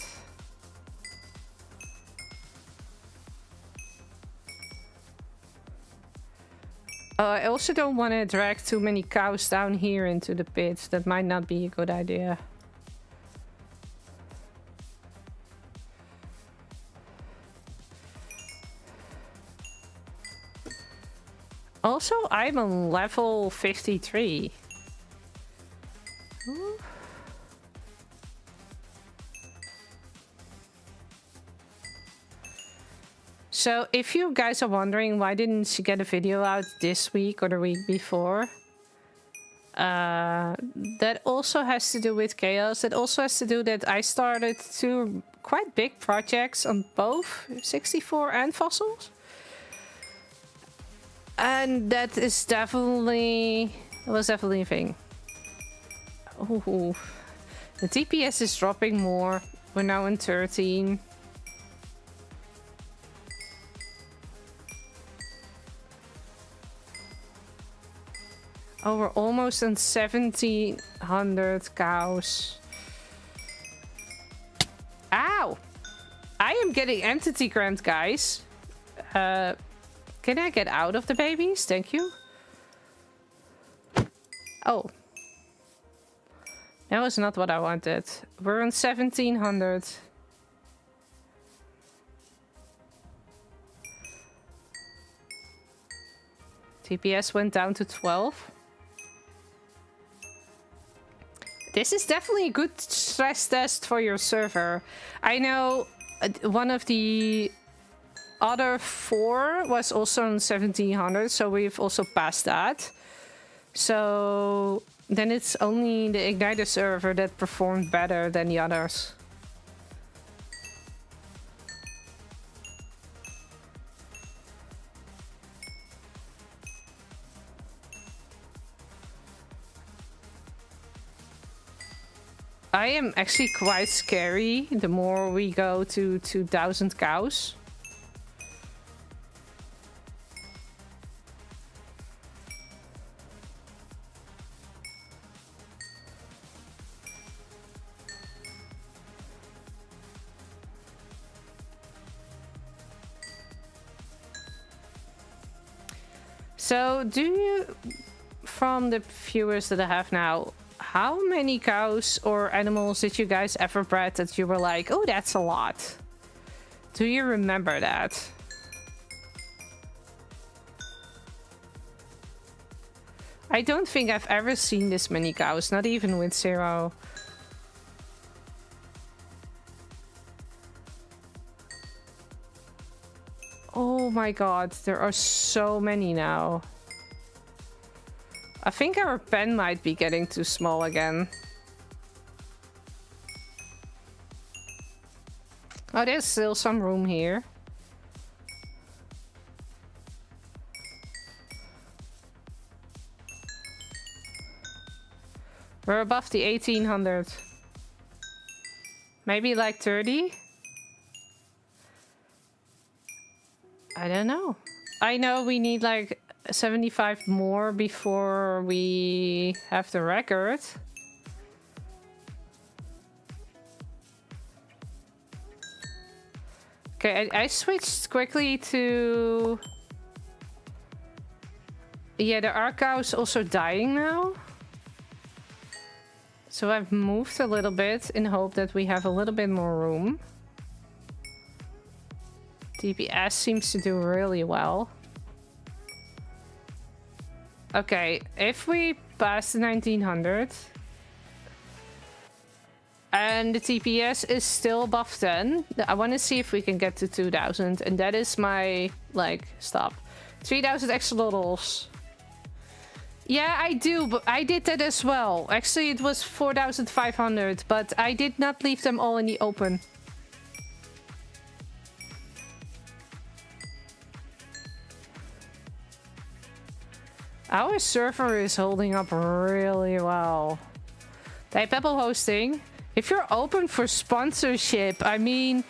I also don't want to drag too many cows down here into the pit. That might not be a good idea. Also, I'm on level 53. Ooh. So, if you guys are wondering why didn't she get a video out this week or the week before, that also has to do with chaos. That also has to do that I started two quite big projects on both 64 and fossils. And that is definitely... It was definitely a thing. Ooh. The TPS is dropping more. We're now in 13. Oh, we're almost on 1700 cows. Ow! I am getting entity cramped, guys. Can I get out of the babies? Thank you. Oh. That was not what I wanted. We're on 1700. TPS went down to 12. This is definitely a good stress test for your server. I know one of the other 4 was also on 1700, so we've also passed that. So then it's only the Igniter server that performed better than the others. I am actually quite scary the more we go to 2000 cows. So, do you, from the viewers that I have now, how many cows or animals did you guys ever bred that you were like, oh, that's a lot? Do you remember that? I don't think I've ever seen this many cows, not even with 0. Oh my god, there are so many now. I think our pen might be getting too small again. Oh, there's still some room here. We're above the 1800. Maybe like 30? I don't know. I know we need like 75 more before we have the record. Okay, I switched quickly to... Yeah, the Archie's also dying now. So I've moved a little bit in hope that we have a little bit more room. DPS seems to do really well. Okay, if we pass the 1900 and the TPS is still above 10, I want to see if we can get to 2000, and that is my, like, stop. 3000 axolotls. Yeah, I do, but I did that as well. Actually, it was 4500, but I did not leave them all in the open. Our server is holding up really well. Hey, Pebble Hosting, if you're open for sponsorship, I mean,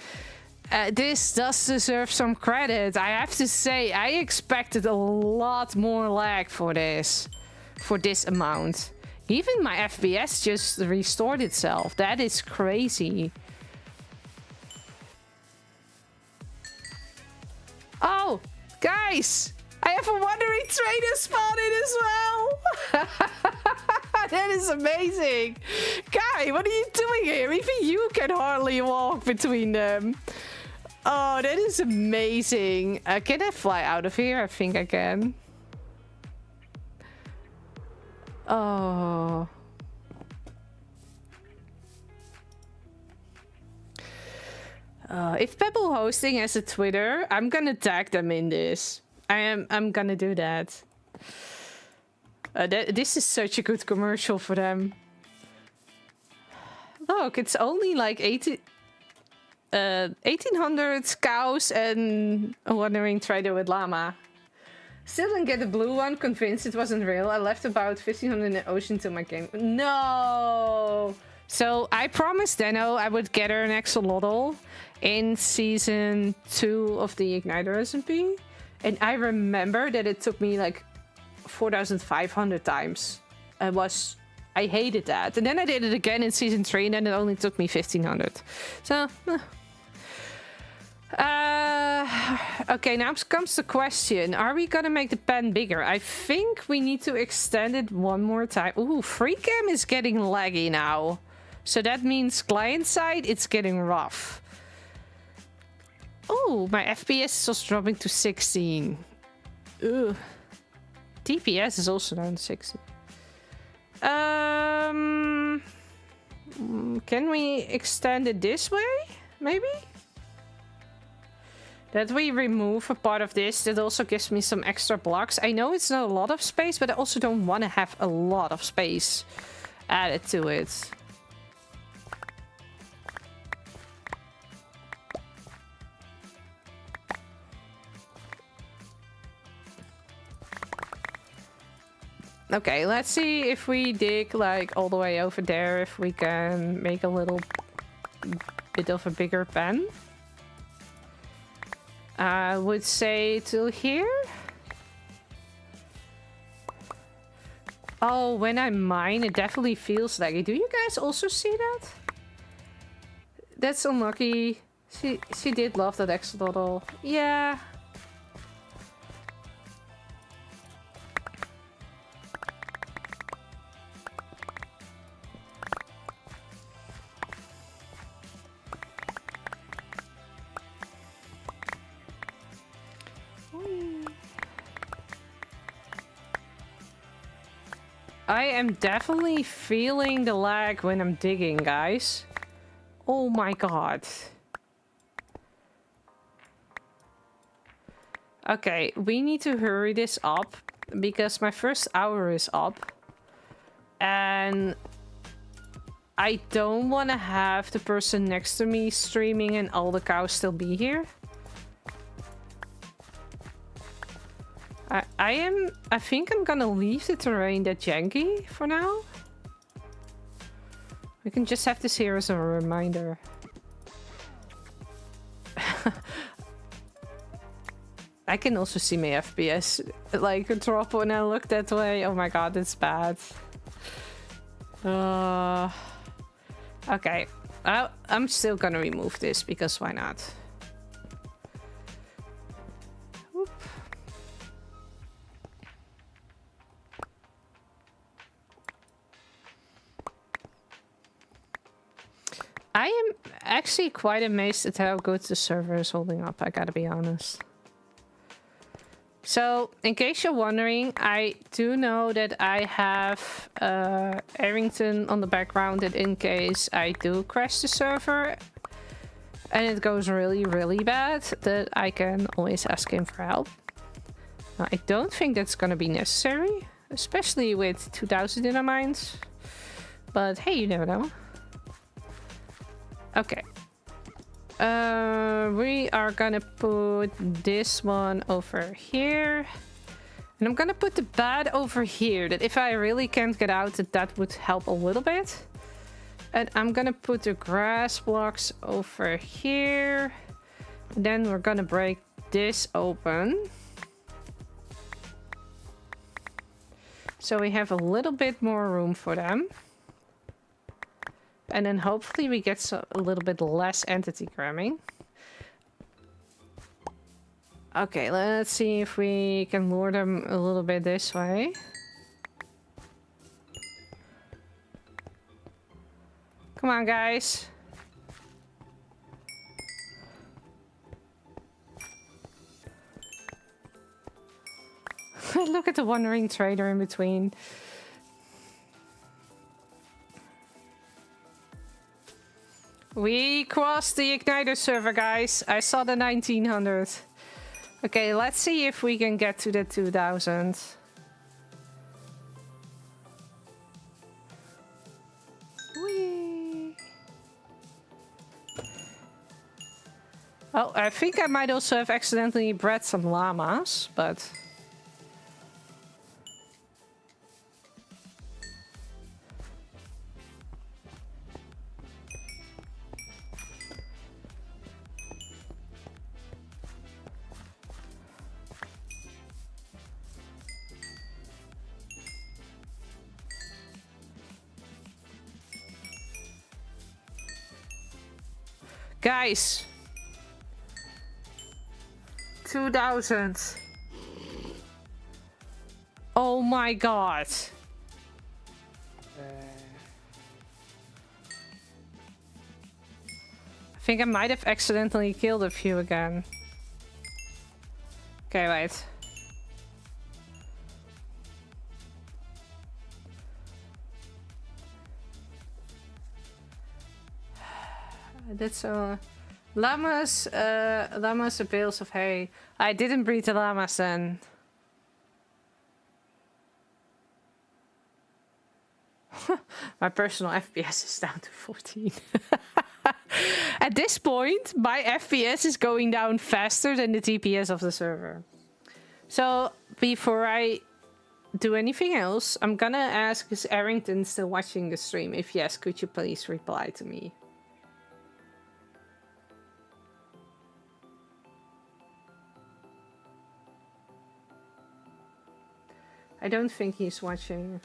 this does deserve some credit. I have to say, I expected a lot more lag for this amount. Even my FPS just restored itself. That is crazy. Oh, guys! I have a wandering trader spotted as well! That is amazing! Guy, what are you doing here? Even you can hardly walk between them. Oh, that is amazing. Can I fly out of here? I think I can. Oh. If Pebble Hosting has a Twitter, I'm gonna tag them in this. I'm gonna do that. This is such a good commercial for them. Look, it's only like 1800 cows and a wandering trader with llama. Still didn't get the blue one, convinced it wasn't real. I left about 1500 in the ocean to my game. No! So I promised Deno I would get her an axolotl in season 2 of the Igniter SMP. And I remember that it took me like 4500 times. I hated that. And then I did it again in season 3 and then it only took me 1500. So... okay, now comes the question. Are we gonna make the pen bigger? I think we need to extend it one more time. Ooh, FreeCam is getting laggy now. So that means client side, it's getting rough. Oh, my FPS is also dropping to 16. Ugh. DPS is also down to 16. Can we extend it this way? Maybe? That we remove a part of this. That also gives me some extra blocks. I know it's not a lot of space, but I also don't want to have a lot of space added to it. Okay, let's see if we dig like all the way over there, if we can make a little bit of a bigger pen. I would say till here. Oh, when I mine, it definitely feels laggy. Do you guys also see that? That's unlucky. She did love that axolotl. Yeah. I am definitely feeling the lag when I'm digging, guys. Oh my god. Okay, we need to hurry this up because my first hour is up. And I don't want to have the person next to me streaming and all the cows still be here. I think I'm gonna leave the terrain that janky for now. We can just have this here as a reminder. I can also see my FPS like drop when I look that way. Oh my god, it's bad. Okay. I'm still gonna remove this because why not? Oop. I am actually quite amazed at how good the server is holding up, I gotta be honest. So, in case you're wondering, I do know that I have Aerington on the background, and in case I do crash the server and it goes really, really bad, that I can always ask him for help. Now, I don't think that's gonna be necessary, especially with 2000 in our minds. But hey, you never know. Okay. We are gonna put this one over here. And I'm gonna put the bed over here. That if I really can't get out, that would help a little bit. And I'm gonna put the grass blocks over here. And then we're gonna break this open. So we have a little bit more room for them. And then hopefully we get a little bit less entity cramming. Okay, let's see if we can lure them a little bit this way. Come on, guys. Look at the wandering trader in between. We crossed the Igniter server, guys. I saw the 1900. Okay, let's see if we can get to the 2000. Whee! Oh, I think I might also have accidentally bred some llamas, but... Guys, 2000. Oh my god. I think I might have accidentally killed a few again. Okay, wait. That's llamas. Llamas are bales of hay. I didn't breed the llamas then. My personal FPS is down to 14. At this point, my FPS is going down faster than the TPS of the server. So before I do anything else, I'm gonna ask, is Aerington still watching the stream? If yes, could you please reply to me? I don't think he's watching.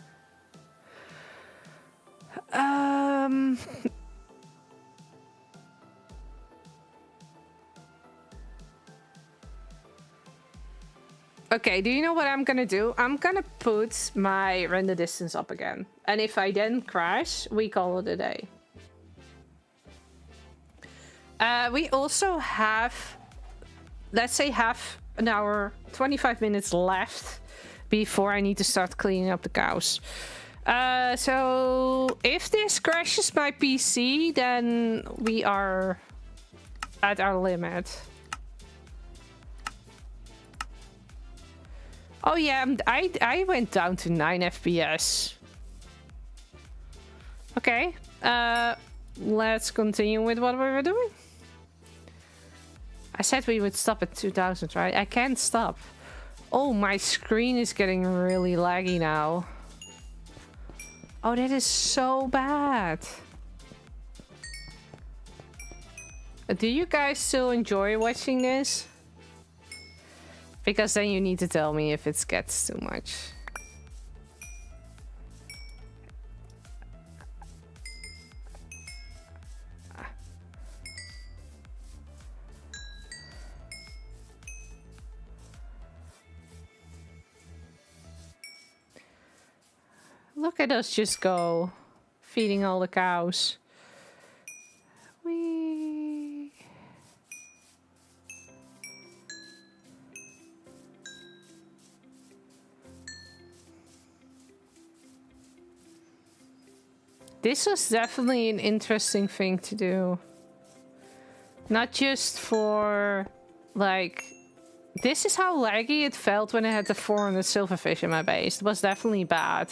Okay, do you know what I'm gonna do? I'm gonna put my render distance up again. And if I then crash, we call it a day. We also have, let's say, half an hour, 25 minutes left before I need to start cleaning up the cows. So if this crashes my PC, then we are at our limit. Oh yeah, I went down to 9 FPS. Okay, let's continue with what we were doing. I said we would stop at 2000, right? I can't stop. Oh, my screen is getting really laggy now. Oh, that is so bad. Do you guys still enjoy watching this? Because then you need to tell me if it gets too much. Look at us just go, feeding all the cows. Whee. This was definitely an interesting thing to do. Not just for, like... This is how laggy it felt when I had the 400 silverfish in my base. It was definitely bad.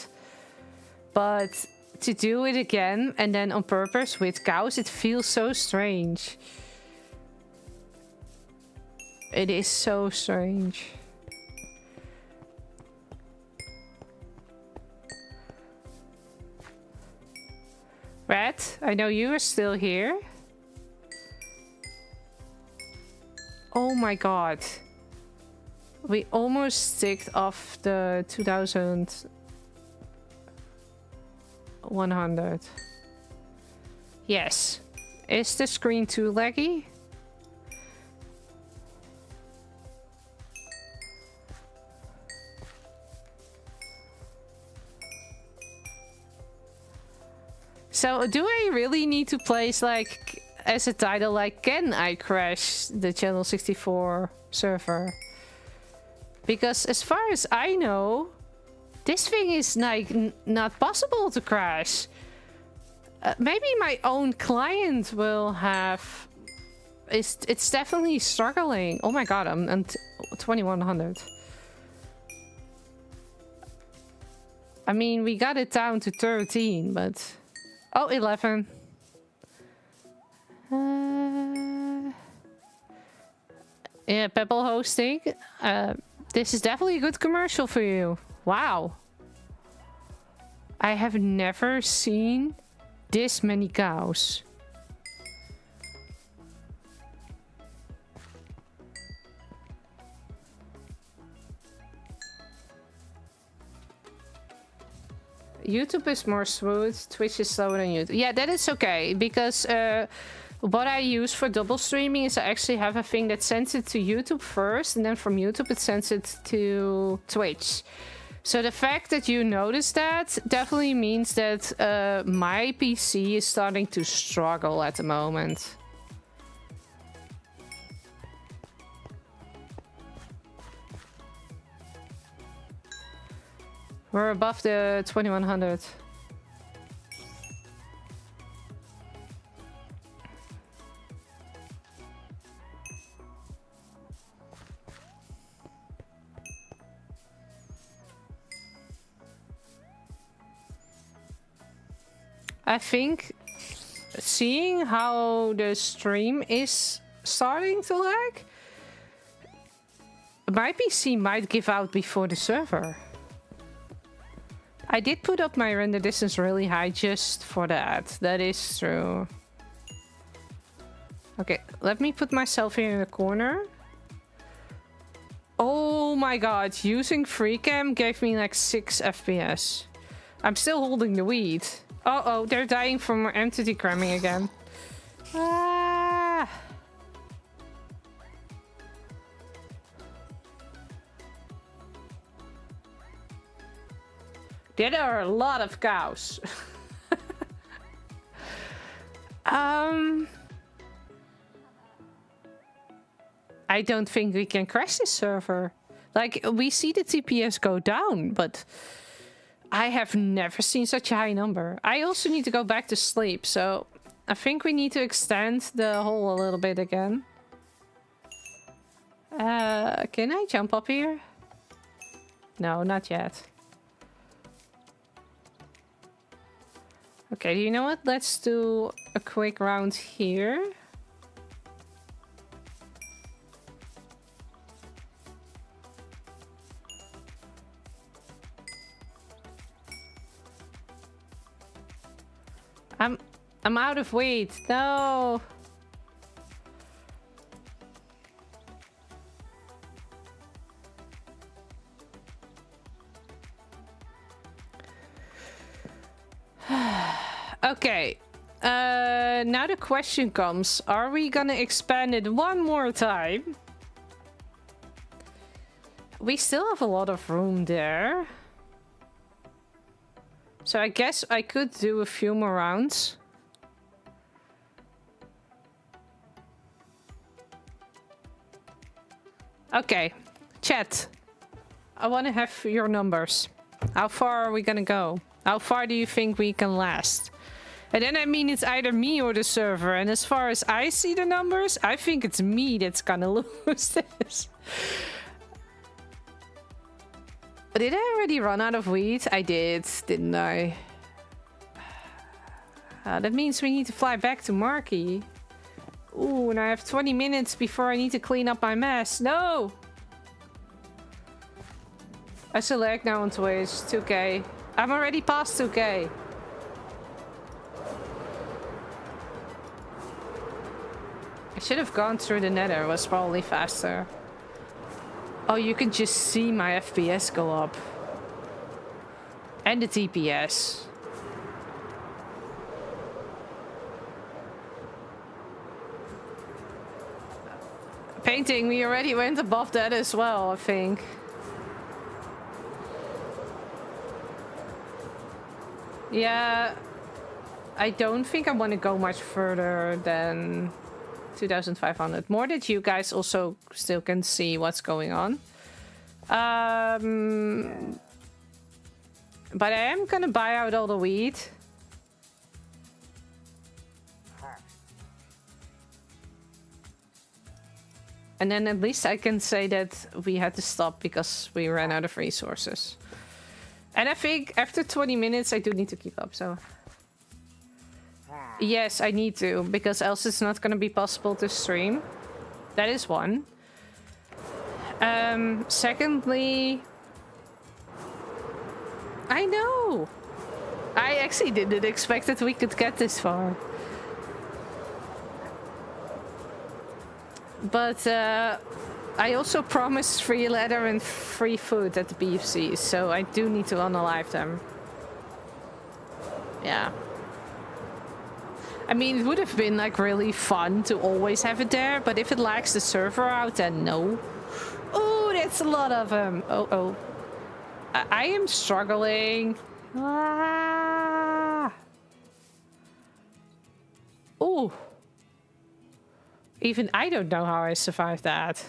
But to do it again, and then on purpose with cows, it feels so strange. It is so strange. Red, I know you are still here. Oh my god. We almost ticked off the 2100. Yes. Is the screen too laggy? So, do I really need to place, like, as a title, like, can I crash the Channel 64 server? Because as far as I know, this thing is, like, not possible to crash. Maybe my own client will have... It's definitely struggling. Oh my god, I'm 2100. I mean, we got it down to 13, but... Oh, 11. Yeah, Pebble hosting. This is definitely a good commercial for you. Wow. I have never seen this many cows. YouTube is more smooth, Twitch is slower than YouTube. Yeah, that is okay, because what I use for double streaming is I actually have a thing that sends it to YouTube first, and then from YouTube it sends it to Twitch. So the fact that you notice that definitely means that my PC is starting to struggle at the moment. We're above the 2100. I think seeing how the stream is starting to lag, my PC might give out before the server. I did put up my render distance really high just for that. That is true. Okay, let me put myself here in the corner. Oh my god, using FreeCam gave me like 6 FPS. I'm still holding the weed. Uh-oh, they're dying from entity cramming again. Ah! There are a lot of cows. I don't think we can crash this server. Like, we see the TPS go down, but I have never seen such a high number. I also need to go back to sleep, so I think we need to extend the hole a little bit again. Can I jump up here? No, not yet. Okay, you know what? Let's do a quick round here. I'm out of weight. No. Okay. Now the question comes, are we gonna expand it one more time? We still have a lot of room there. So I guess I could do a few more rounds. Okay, chat. I want to have your numbers. How far are we gonna go? How far do you think we can last? And then I mean it's either me or the server. And as far as I see the numbers, I think it's me that's gonna lose this. Did I already run out of wheat? I did, didn't I? That means we need to fly back to Marky. Ooh, and I have 20 minutes before I need to clean up my mess. No! I select now on Twitch, 2k. I'm already past 2k. I should have gone through the nether, it was probably faster. Oh, you can just see my FPS go up. And the TPS. Painting, we already went above that as well, I think. Yeah, I don't think I want to go much further than 2,500. More that you guys also still can see what's going on. But I am gonna buy out all the wheat. And then at least I can say that we had to stop because we ran out of resources. And I think after 20 minutes I do need to keep up, so... Yes, I need to, because else it's not going to be possible to stream. That is one. Secondly... I know! I actually didn't expect that we could get this far. But I also promised free leather and free food at the BFC, so I do need to unalive them. Yeah. I mean, it would have been like really fun to always have it there, but if it lags the server out, then no. Oh, that's a lot of them. Oh. I am struggling. Ah. Oh. Even I don't know how I survived that.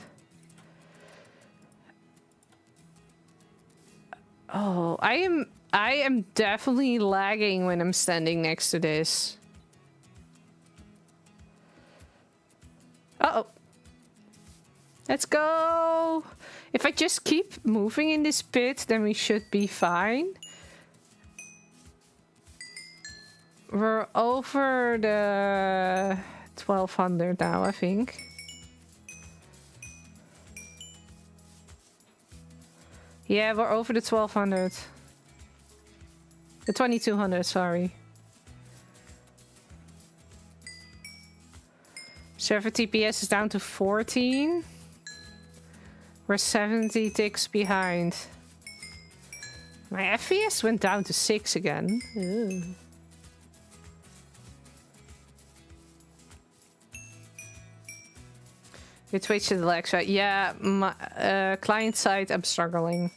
Oh, I am definitely lagging when I'm standing next to this. Uh-oh. Let's go. If I just keep moving in this pit, then we should be fine. We're over the 1200 now, I think. Yeah, we're over the 1200. The 2200, sorry. Server TPS is down to 14. We're 70 ticks behind. My FPS went down to 6 again. Ew. Your Twitch to the legs, right? Yeah, my client side, I'm struggling.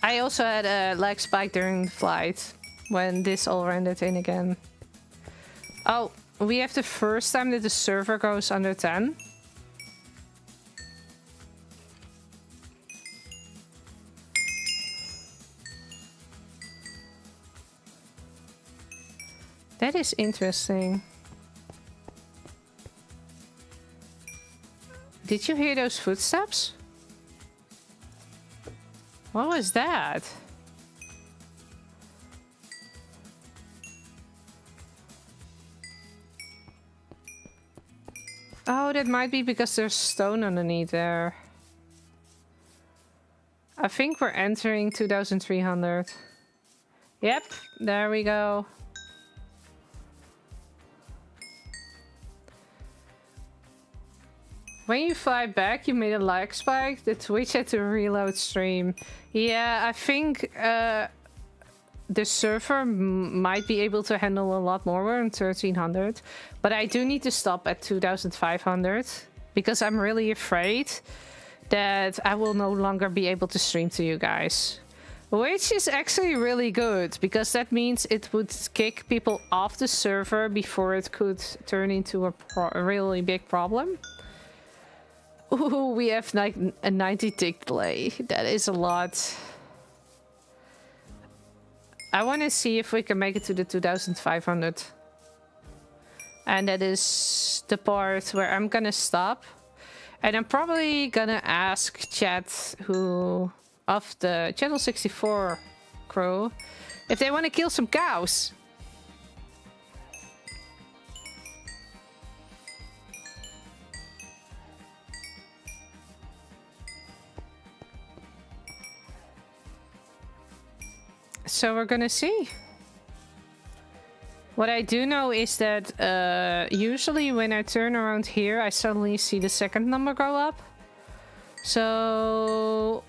I also had a lag spike during the flight when this all rendered in again. Oh, we have the first time that the server goes under 10. That is interesting. Did you hear those footsteps? What was that? Oh, that might be because there's stone underneath there. I think we're entering 2300. Yep, there we go. When you fly back, you made a lag spike. The Twitch had to reload stream. Yeah, I think the server might be able to handle a lot more. We're on 1300. But I do need to stop at 2500. Because I'm really afraid that I will no longer be able to stream to you guys. Which is actually really good. Because that means it would kick people off the server before it could turn into a really big problem. Ooh, we have like a 90 tick delay. That is a lot. I want to see if we can make it to the 2500. And that is the part where I'm gonna stop. And I'm probably gonna ask chat who of the Channel 64 crew if they want to kill some cows. So we're gonna see. What I do know is that usually when I turn around here, I suddenly see the second number go up. So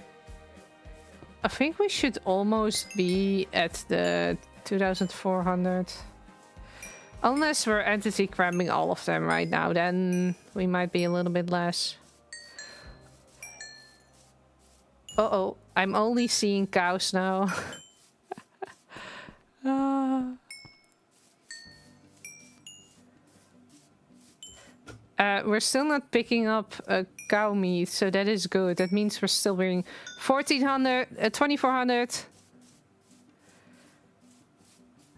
I think we should almost be at the 2400. Unless we're entity cramming all of them right now, then we might be a little bit less. Uh-oh, I'm only seeing cows now. We're still not picking up cow meat, so that is good. That means we're still being 1400, 2400.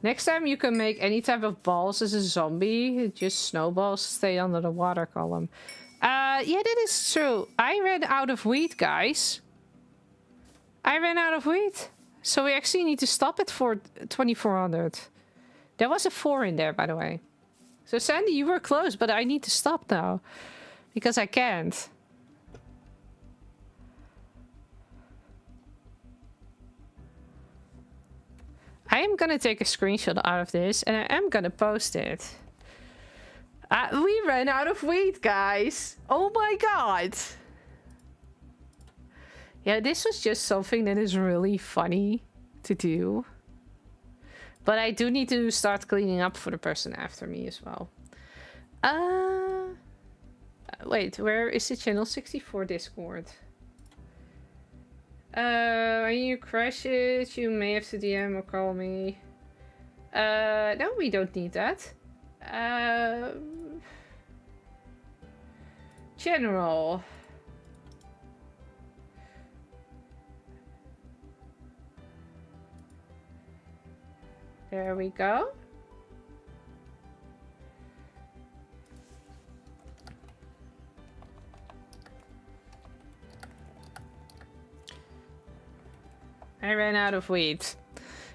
Next time you can make any type of balls as a zombie. Just snowballs stay under the water column. Yeah, that is true. I ran out of wheat, guys. I ran out of wheat. So we actually need to stop at 2400. There was a 4 in there, by the way. So Sandy, you were close, but I need to stop now. Because I can't. I am gonna take a screenshot out of this and I am gonna post it. We ran out of wheat, guys. Oh my god. Yeah, this was just something that is really funny to do. But I do need to start cleaning up for the person after me as well. Wait, where is the Channel 64 Discord? When you crash it, you may have to DM or call me. No, we don't need that. General. There we go. I ran out of wheat.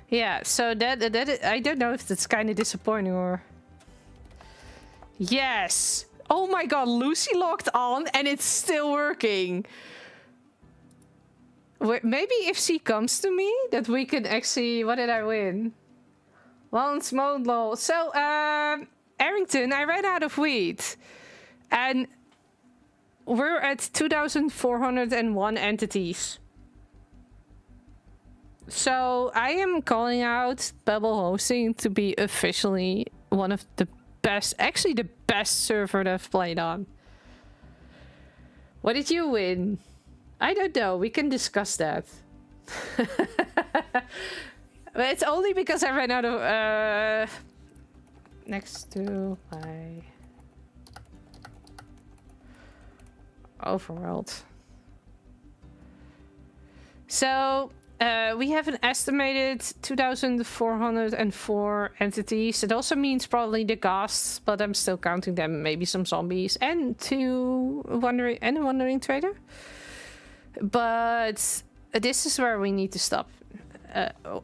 Yeah, so that I don't know if that's kind of disappointing or... Yes! Oh my god, Lucy logged on and it's still working. Maybe if she comes to me, that we can actually... What did I win? Once mode lol. So, Aerington, I ran out of wheat. And we're at 2,401 entities. So, I am calling out Pebble Hosting to be officially one of the best, actually the best server that I've played on. What did you win? I don't know. We can discuss that. But it's only because I ran out of next to my overworld. So we have an estimated 2,404 entities. It also means probably the ghosts, but I'm still counting them. Maybe some zombies and a wandering trader. But this is where we need to stop.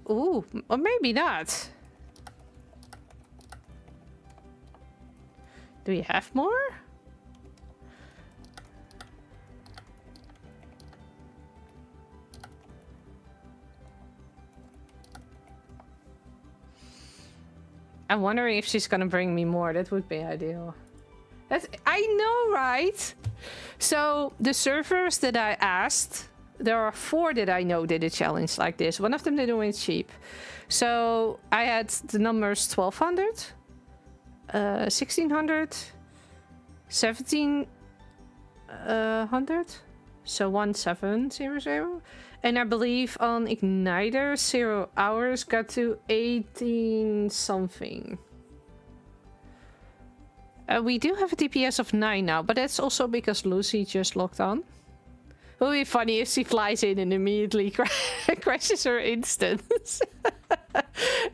Ooh, or maybe not. Do we have more? I'm wondering if she's gonna bring me more. That would be ideal. I know, right? So the servers that I asked, there are 4 that I know did a challenge like this. One of them they do it cheap. So I had the numbers 1200, 1600, 1700, so 1700. And I believe on Igniter, 0 hours got to 18 something. We do have a DPS of 9 now, but that's also because Lucy just logged on. It would be funny if she flies in and immediately crashes her instance.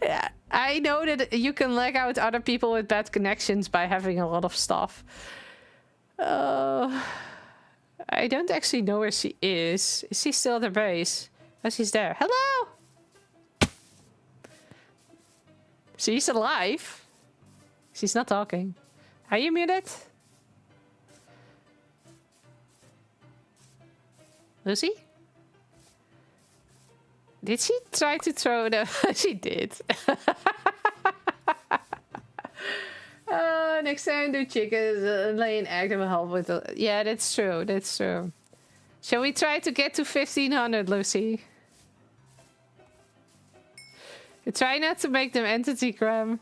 Yeah, I know that you can lag out other people with bad connections by having a lot of stuff. I don't actually know where she is. Is she still at the base? Oh, she's there. Hello! She's alive. She's not talking. Are you muted? Lucy? Did she try to throw the... She did. Next time do chickens lay an egg that will help with the... Yeah, that's true. That's true. Shall we try to get to 1500, Lucy? Try not to make them entity cram.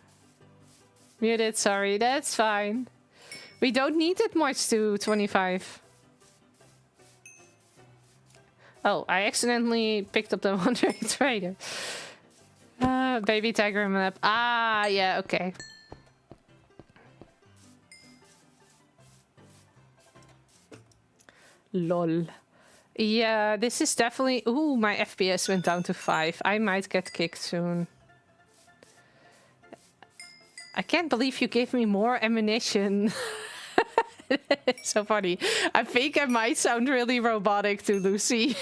Muted, sorry. That's fine. We don't need that much to 25. Oh, I accidentally picked up the one trader. Baby tiger map. Ah, yeah, okay. Lol. Yeah, this is definitely... Ooh, my FPS went down to 5. I might get kicked soon. I can't believe you gave me more ammunition. It's so funny. I think I might sound really robotic to Lucy.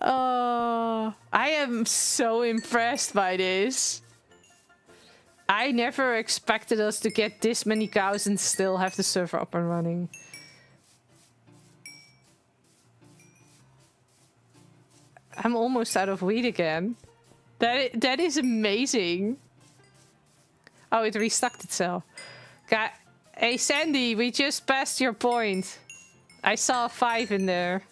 Oh, I am so impressed by this. I never expected us to get this many cows and still have the server up and running. I'm almost out of wheat again. That is amazing. Oh, it restocked itself. Hey, Sandy, we just passed your point. I saw a 5 in there.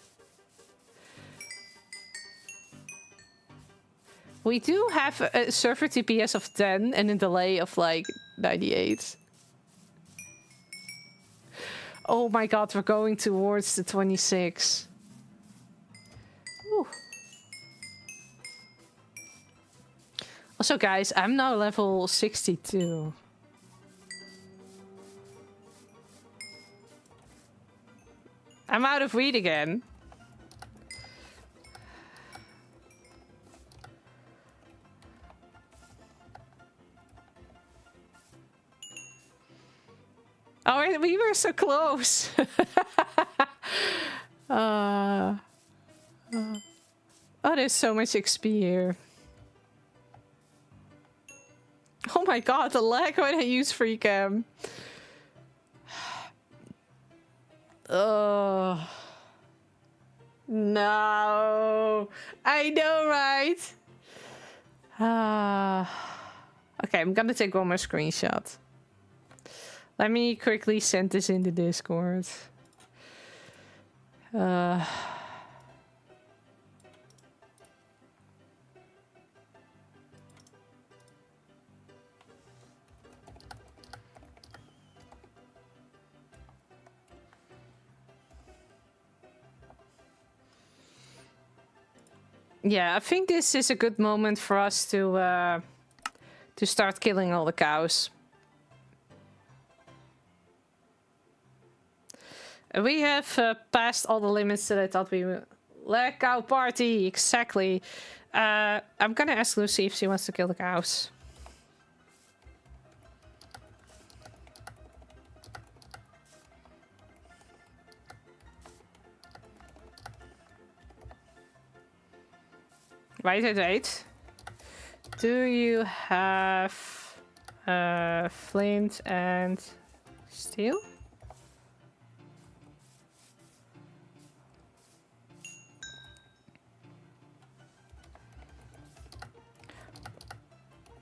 We do have a server TPS of 10 and a delay of like 98. Oh my god, we're going towards the 26. Ooh. Also, guys, I'm now level 62. I'm out of wheat again. Oh, we were so close. Oh, there's so much XP here. Oh my god, the lag when I use free cam. Oh. No. I know, right? Okay, I'm gonna take one more screenshot. Let me quickly send this in the Discord. Yeah, I think this is a good moment for us to start killing all the cows. We have passed all the limits that I thought we would. Leg cow party, exactly. I'm gonna ask Lucy if she wants to kill the cows. Wait. Do you have flint and steel?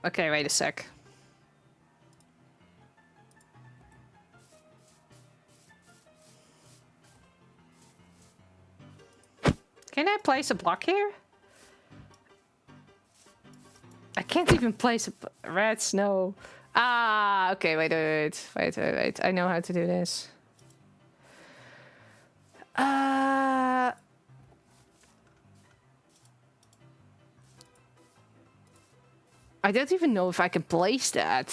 Okay, wait a sec. Can I place a block here? I can't even place a red snow. Ah, okay, wait. I know how to do this. I don't even know if I can place that.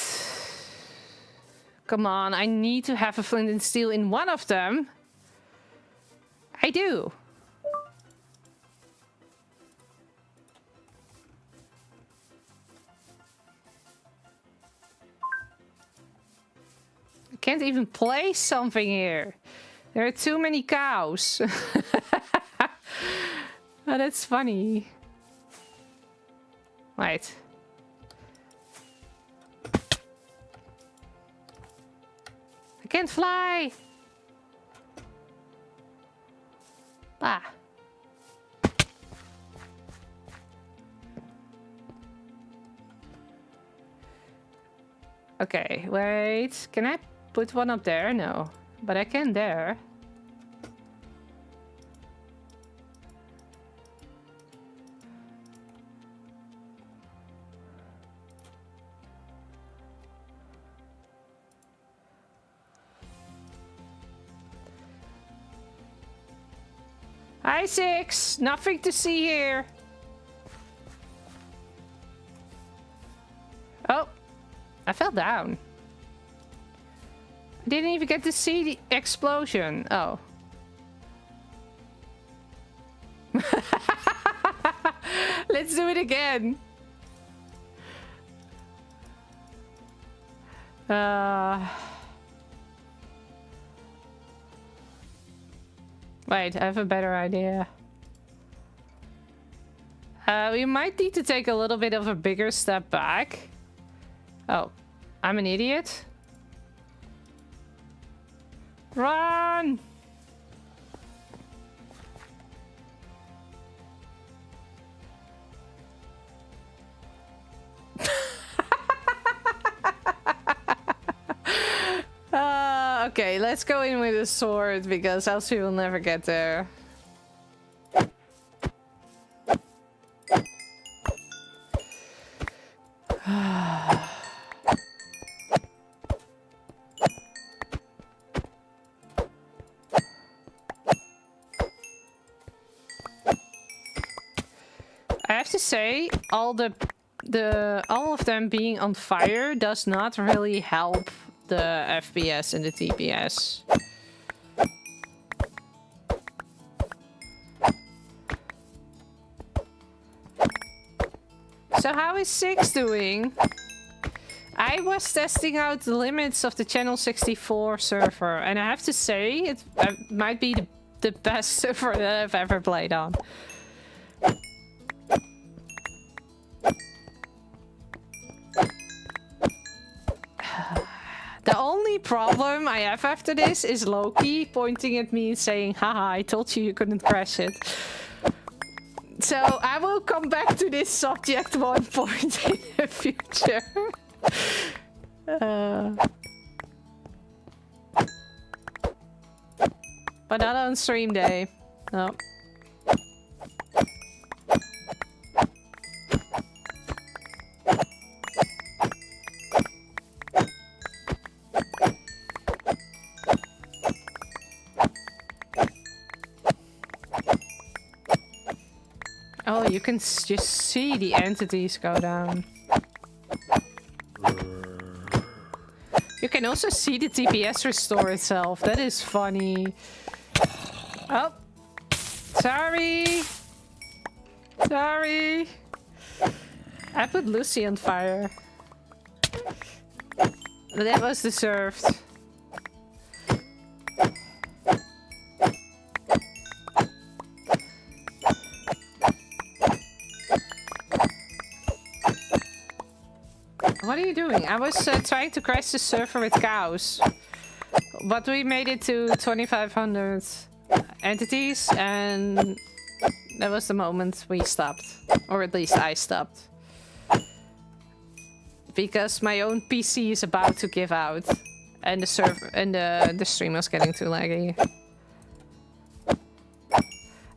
Come on, I need to have a flint and steel in one of them. I do. I can't even place something here. There are too many cows. Oh, that's funny. Right. I can't fly. Ah. Okay, wait. Can I put one up there? No. But I can there. Hi, Six. Nothing to see here. Oh, I fell down. I didn't even get to see the explosion. Oh. Let's do it again. Wait, I have a better idea. We might need to take a little bit of a bigger step back. Oh, I'm an idiot. Run! Okay, let's go in with a sword because else we will never get there. I have to say, all of them being on fire does not really help the FPS and the TPS. So how is 6 doing? I was testing out the limits of the Channel 64 server, and I have to say it might be the best server that I've ever played on. The only problem I have after this is Loki pointing at me and saying, haha, I told you couldn't crash it. So I will come back to this subject one point in the future. But not on stream day. No. Oh, you can just see the entities go down. You can also see the TPS restore itself. That is funny. Oh. Sorry. Sorry. I put Lucy on fire. That was deserved. What are you doing? I was trying to crash the server with cows. But we made it to 2500 entities and that was the moment we stopped. Or at least I stopped. Because my own PC is about to give out. And the server and the stream was getting too laggy.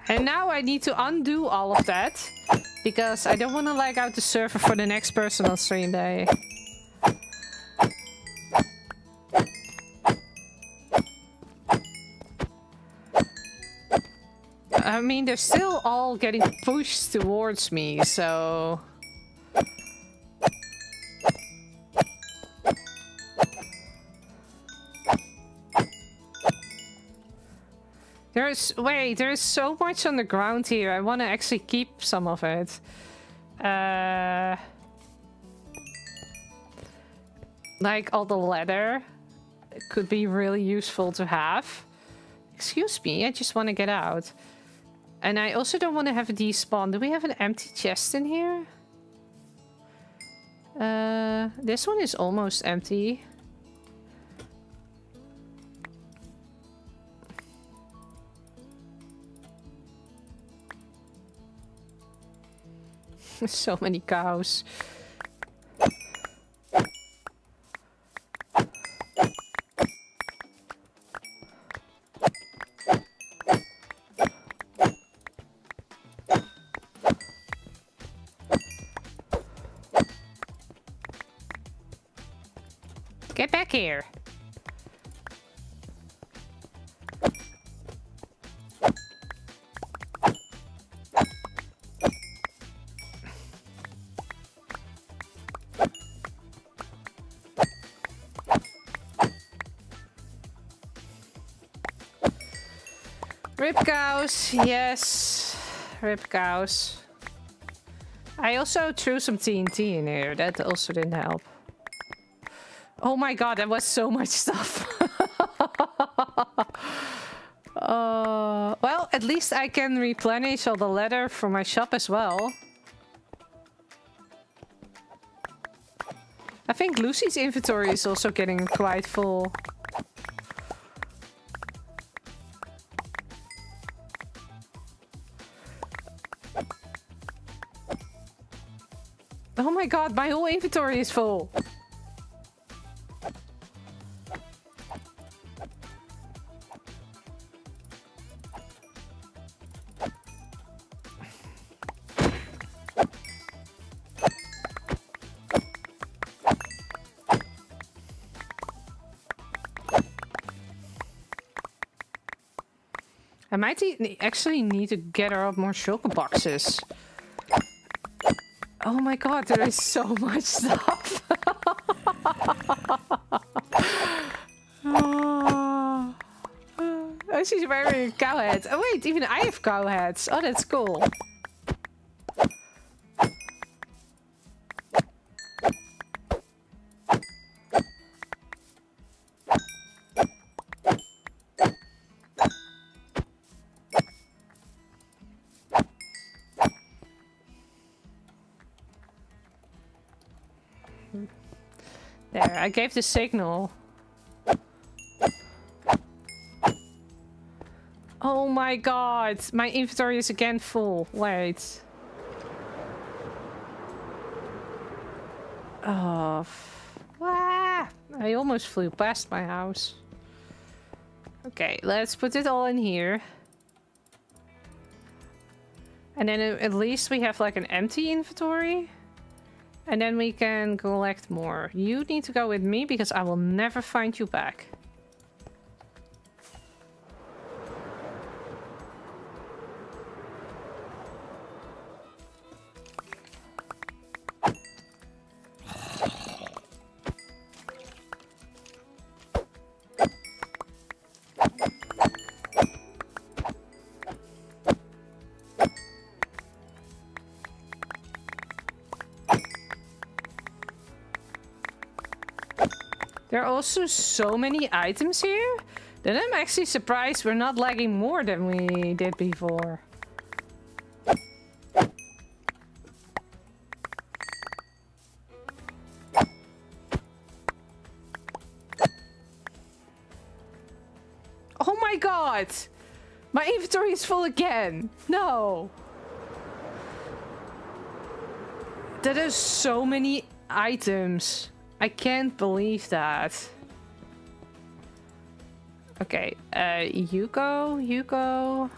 And now I need to undo all of that. Because I don't want to lag out the server for the next person on stream day. I mean, they're still all getting pushed towards me, so... There's so much on the ground here. I want to actually keep some of it. Like all the leather. It could be really useful to have. Excuse me, I just want to get out. And I also don't want to have a despawn. Do we have an empty chest in here? This one is almost empty. So many cows. Get back here. Rip cows, yes. Rip cows. I also threw some TNT in here. That also didn't help. Oh my god, that was so much stuff. Well, at least I can replenish all the leather from my shop as well. I think Lucy's inventory is also getting quite full. Oh my god, my whole inventory is full. I might actually need to gather up more shulker boxes. Oh my god, there is so much stuff. Oh, she's wearing a cow head. Oh wait, even I have cow heads. Oh, that's cool. There, I gave the signal. Oh my god, my inventory is again full. Wait. Oh. Ah, I almost flew past my house. Okay, let's put it all in here. And then at least we have like an empty inventory. And then we can collect more. You need to go with me because I will never find you back. There are also so many items here that I'm actually surprised we're not lagging more than we did before. Oh my god! My inventory is full again! No! That is so many items. I can't believe that. Okay, you go, you go.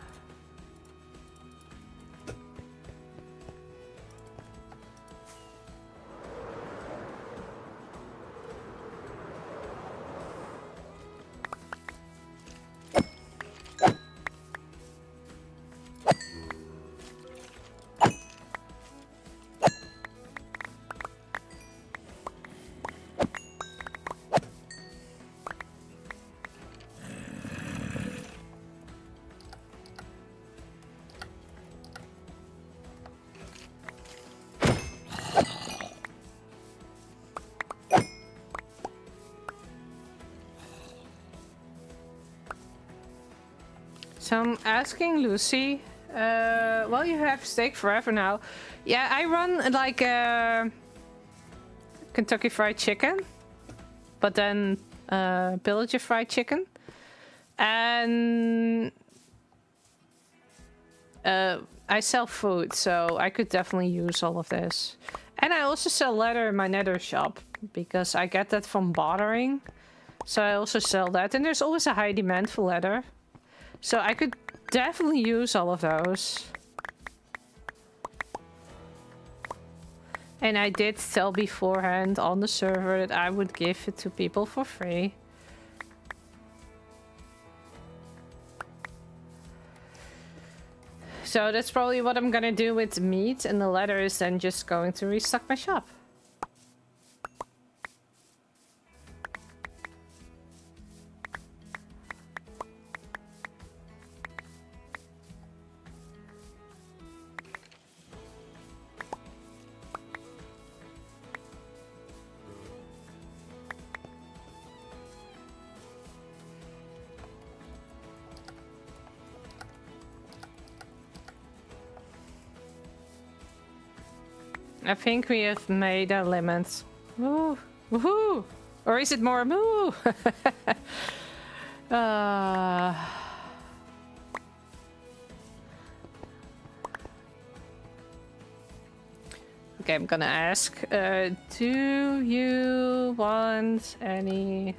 So I'm asking Lucy. Well, you have steak forever now. Yeah, I run like Kentucky Fried Chicken, but then Pillager Fried Chicken, and I sell food, so I could definitely use all of this. And I also sell leather in my nether shop because I get that from bartering. So I also sell that, and there's always a high demand for leather. So I could definitely use all of those. And I did tell beforehand on the server that I would give it to people for free. So that's probably what I'm gonna do with the meat, and the leather is then just going to restock my shop. I think we have made our limits. Woo! Woohoo! Or is it more moo? Okay, I'm gonna ask, do you want any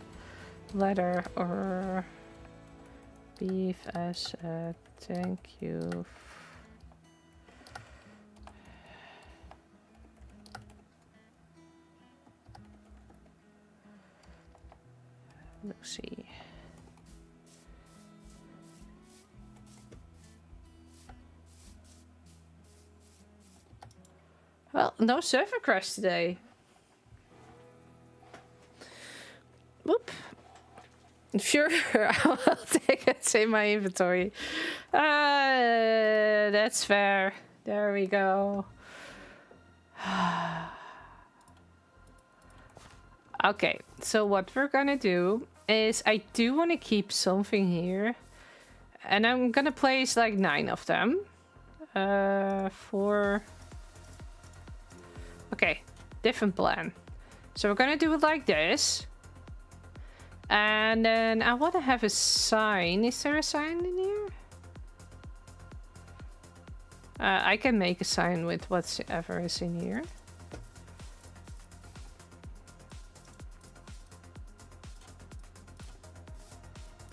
leather or beef as a thank you? Let's see. Well, no server crash today. Whoop. Sure, I'll take it in my inventory. That's fair. There we go. Okay, so what we're gonna do is I do want to keep something here. And I'm gonna place like 9 of them. Okay, different plan. So we're gonna do it like this. And then I want to have a sign. Is there a sign in here? I can make a sign with whatever is in here.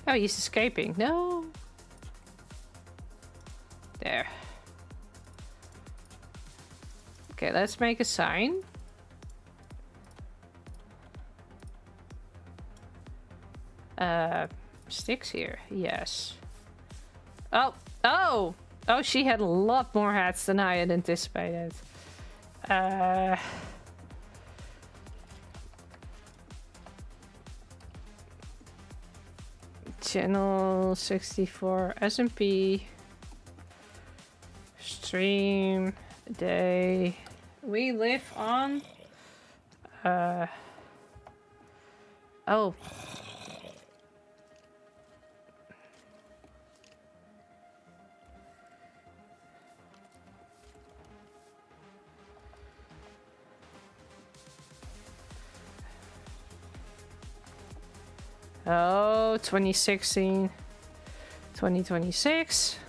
Oh, he's escaping. No. There. Okay, let's make a sign. Sticks here. Yes. Oh. Oh! Oh, she had a lot more hats than I had anticipated. Channel 64 SMP stream day. We live on oh. Oh, 2016, 2026.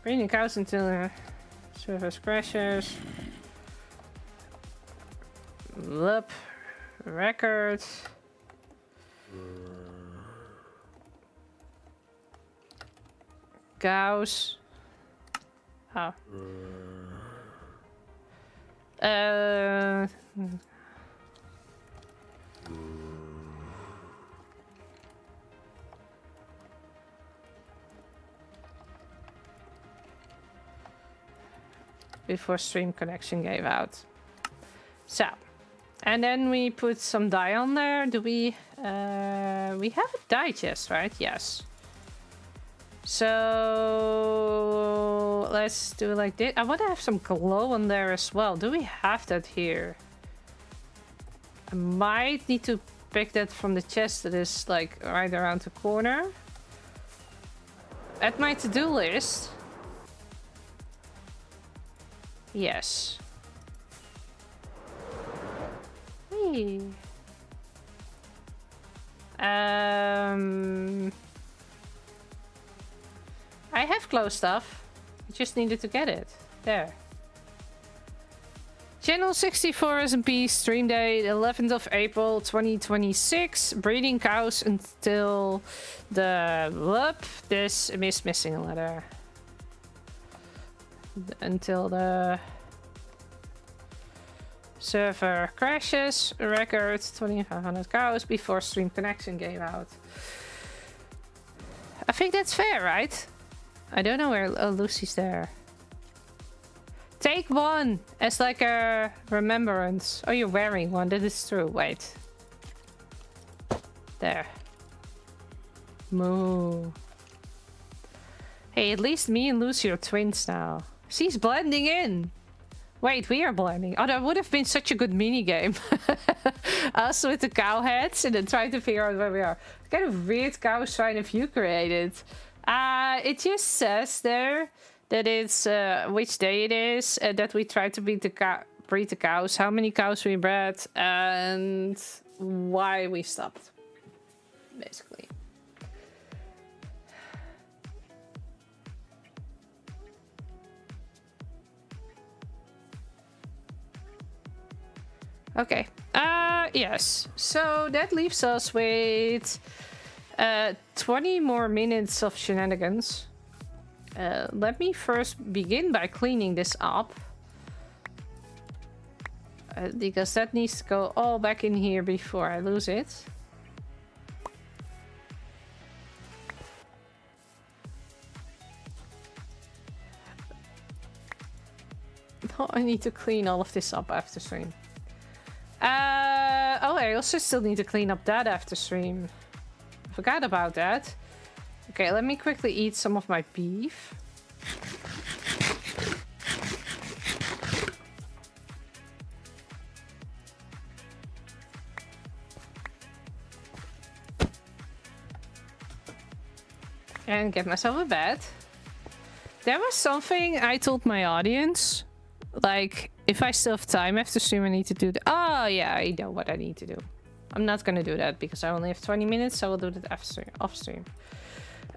Breeding cows until service crashes. Lup. Records. Cows. Oh. Before stream connection gave out. So. And then we put some dye on there. Do we have a dye chest, right? Yes. So let's do it like this. I want to have some glow on there as well. Do we have that here? I might need to pick that from the chest that is like right around the corner. At my to-do list. Yes. Whee. I have glow stuff. I just needed to get it. There. Channel64Streamday, 11th of April 2026. Breeding cows until the... Whoop. This is missing a letter. Until the... server crashes. Record 2500 cows before stream connection gave out. I think that's fair, right? I don't know where... Oh, Lucy's there. Take one as like a remembrance. Oh, you're wearing one. That is true. Wait. There. Moo. Hey, at least me and Lucy are twins now. She's blending in. Wait, we are blending. Oh, that would have been such a good mini game. Us with the cow heads and then trying to figure out where we are. What kind of weird cow shrine have you created? It just says there that it's which day it is, that we try to breed the cows, how many cows we bred, and why we stopped, basically. Okay. Yes. So that leaves us with 20 more minutes of shenanigans. Let me first begin by cleaning this up. Because that needs to go all back in here before I lose it. Oh, I need to clean all of this up after stream. Oh, I also still need to clean up that after stream. Forgot about that. Okay, let me quickly eat some of my beef. And get myself a bed. There was something I told my audience. Like, if I still have time after stream, I need to do the... Oh, yeah, I know what I need to do. I'm not gonna do that because I only have 20 minutes, so I'll do that after off stream.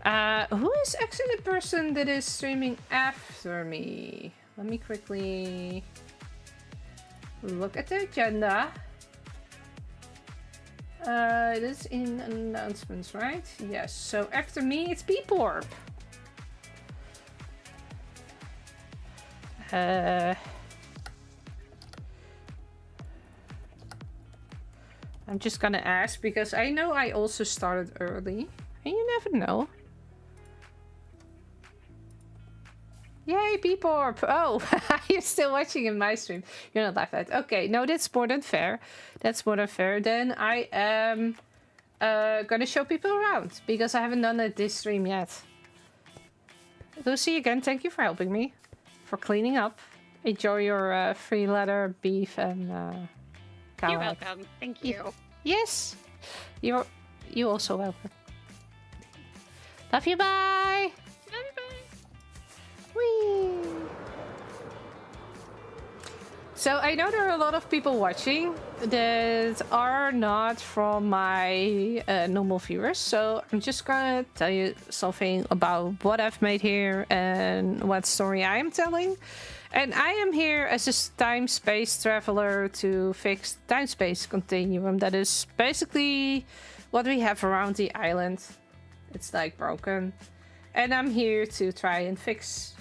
Who is actually the person that is streaming after me? Let me quickly look at the agenda. It is in announcements, right? Yes. So after me, it's Beeporp. I'm just gonna ask because I know I also started early, and you never know. Yay, Beeporp! Oh, you're still watching in my stream. You're not live, right? Okay, no, that's more than fair. That's more than fair. Then I am gonna show people around because I haven't done it this stream yet. Lucy, again, thank you for helping me, for cleaning up. Enjoy your free leather, beef, and cow. You're welcome. Thank you. Yes, you also welcome. Love you. Bye. Bye bye. Whee! So I know there are a lot of people watching that are not from my normal viewers. So I'm just gonna tell you something about what I've made here and what story I am telling. And I am here as a time-space traveler to fix the time-space continuum. That is basically what we have around the island. It's like broken. And I'm here to try and fix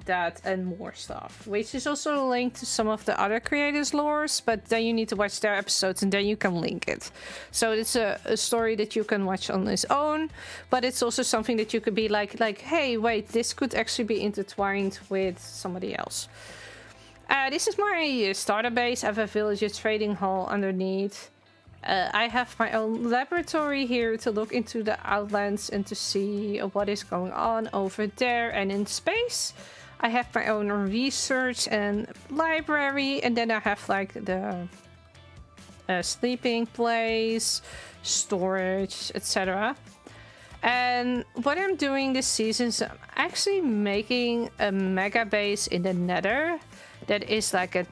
that and more stuff, which is also linked to some of the other creators' lores, but then you need to watch their episodes and then you can link it. So it's a story that you can watch on its own, but it's also something that you could be like, hey, wait, this could actually be intertwined with somebody else. This is my starter base. I have a villager trading hall underneath. I have my own laboratory here to look into the Outlands and to see what is going on over there and in space. I have my own research and library, and then I have like the sleeping place, storage, etc. And what I'm doing this season is I'm actually making a mega base in the Nether that is like a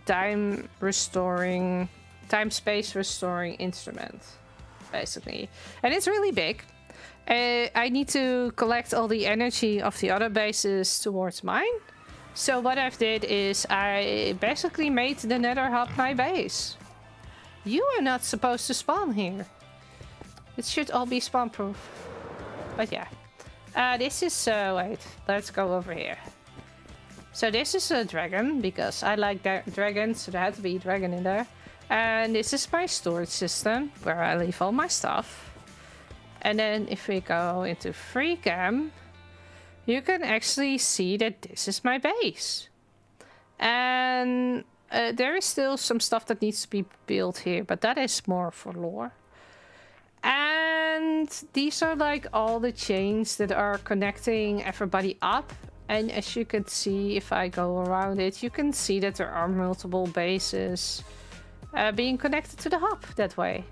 time-space restoring instrument, basically. And it's really big. I need to collect all the energy of the other bases towards mine. So what I've did is I basically made the Nether hub my base. You are not supposed to spawn here. It should all be spawn proof. But yeah. This is, wait, let's go over here. So this is a dragon, because I like dragons, so there had to be a dragon in there. And this is my storage system, where I leave all my stuff. And then if we go into free cam, you can actually see that this is my base. And there is still some stuff that needs to be built here, but that is more for lore. And these are like all the chains that are connecting everybody up. And as you can see, if I go around it, you can see that there are multiple bases being connected to the hub that way.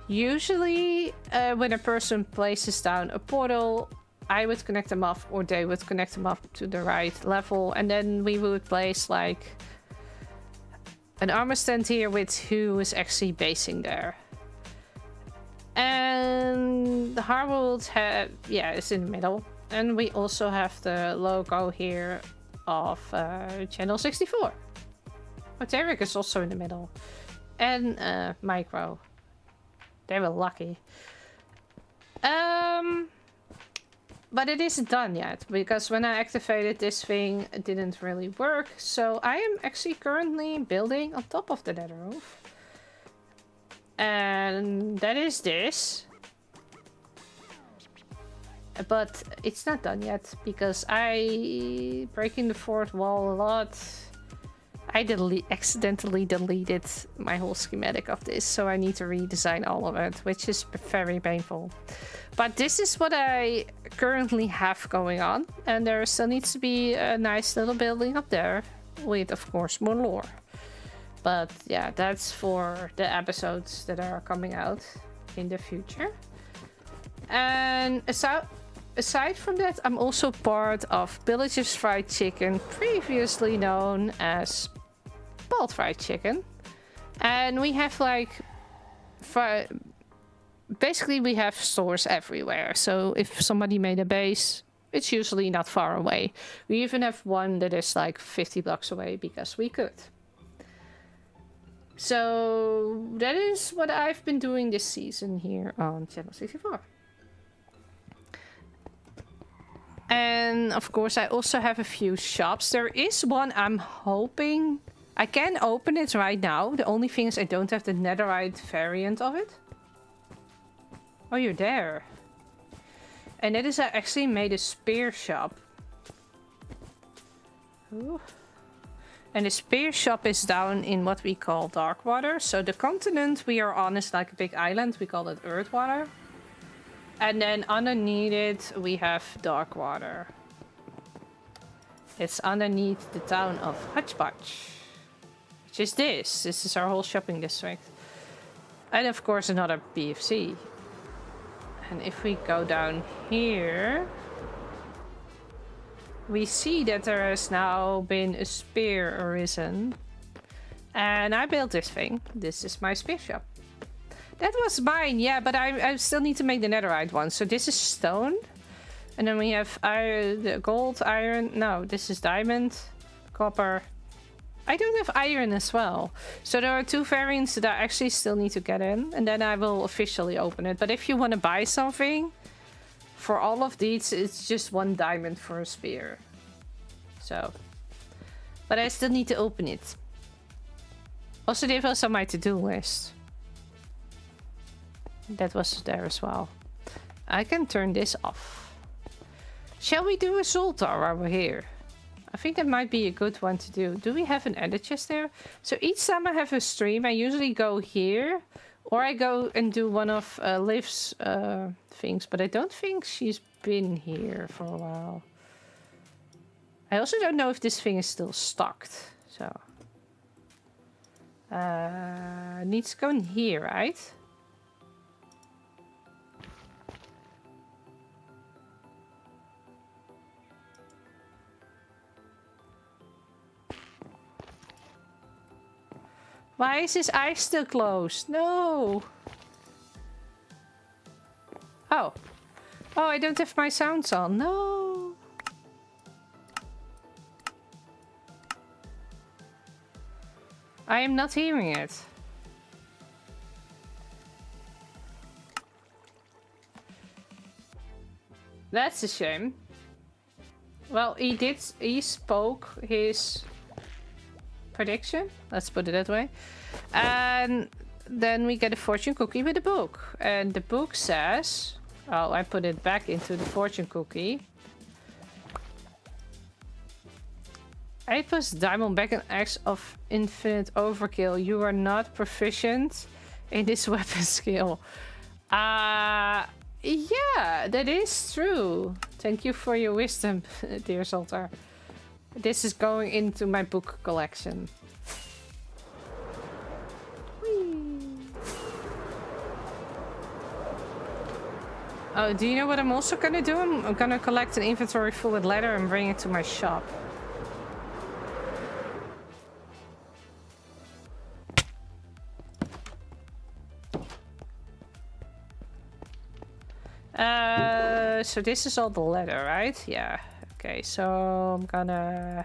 Usually, when a person places down a portal, I would connect them up, or they would connect them up to the right level, and then we would place like an armor stand here with who is actually basing there. And the Harwould is in the middle, and we also have the logo here of Channel64. Derek is also in the middle, and Micro. They were lucky. But it isn't done yet, because when I activated this thing, it didn't really work. So I am actually currently building on top of the nether roof. And that is this. But it's not done yet, because I breaking the fourth wall a lot. I accidentally deleted my whole schematic of this, so I need to redesign all of it, which is very painful. But this is what I currently have going on, and there still needs to be a nice little building up there, with of course more lore. But yeah, that's for the episodes that are coming out in the future. And aside from that, I'm also part of Pillager's Fried Chicken, previously known as Bald Fried Chicken. And we have like... basically we have stores everywhere. So if somebody made a base, it's usually not far away. We even have one that is like 50 blocks away, because we could. So that is what I've been doing this season here on Channel 64. And of course I also have a few shops. There is one I'm hoping... I can open it right now. The only thing is I don't have the netherite variant of it. Oh, you're there. And that is I actually made a spear shop. Ooh. And the spear shop is down in what we call dark water. So the continent we are on is like a big island. We call it earth water. And then underneath it, we have dark water. It's underneath the town of Hutchpatch. Which is this. This is our whole shopping district. And of course another BFC. And if we go down here, we see that there has now been a spear arisen. And I built this thing. This is my spear shop. That was mine, yeah, but I still need to make the netherite one. So this is stone. And then we have iron, the gold, iron. No, this is diamond, copper. I don't have iron as well. So there are two variants that I actually still need to get in. And then I will officially open it. But if you want to buy something, for all of these, it's just 1 diamond for a spear. So. But I still need to open it. Also, this was on my to-do list. That was there as well. I can turn this off. Shall we do a Zoltar while we're here? I think that might be a good one to do. Do we have an edit chest there? So each time I have a stream, I usually go here Or I go and do one of Liv's things, but I don't think she's been here for a while. I also don't know if this thing is still stocked, so... needs to go in here, right? Why is his eye still closed? No! Oh. Oh, I don't have my sounds on. No! I am not hearing it. That's a shame. Well, he spoke his prediction, let's put it that way. And then we get a fortune cookie with a book. And the book says... Oh, I put it back into the fortune cookie. 8 plus diamond back and axe of infinite overkill. You are not proficient in this weapon skill. Yeah, that is true. Thank you for your wisdom, dear Zoltar. This is going into my book collection. Whee. Oh, do you know what I'm also gonna do? I'm gonna collect an inventory full with leather and bring it to my shop. So this is all the leather, right? Yeah. Okay, so I'm gonna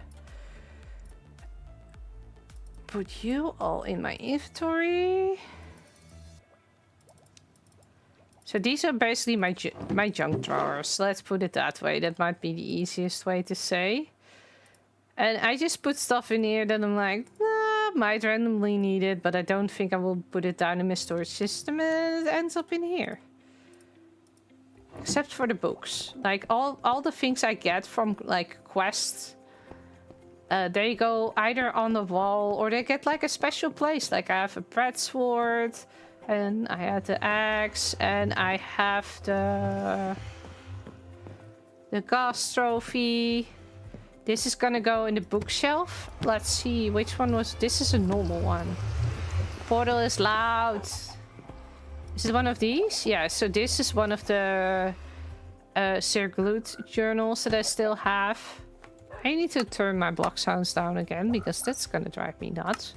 put you all in my inventory. So these are basically my junk drawers. Let's put it that way. That might be the easiest way to say. And I just put stuff in here that I'm like, nah, might randomly need it, but I don't think I will put it down in my storage system and it ends up in here. Except for the books. Like all the things I get from like quests, they go either on the wall or they get like a special place. Like I have a bread sword and I had the axe and I have the gas trophy. This is gonna go in the bookshelf. Let's see which one was. This is a normal one. Portal is loud. Is it one of these? Yeah, so this is one of the Sir Glut journals that I still have. I need to turn my block sounds down again because that's gonna drive me nuts.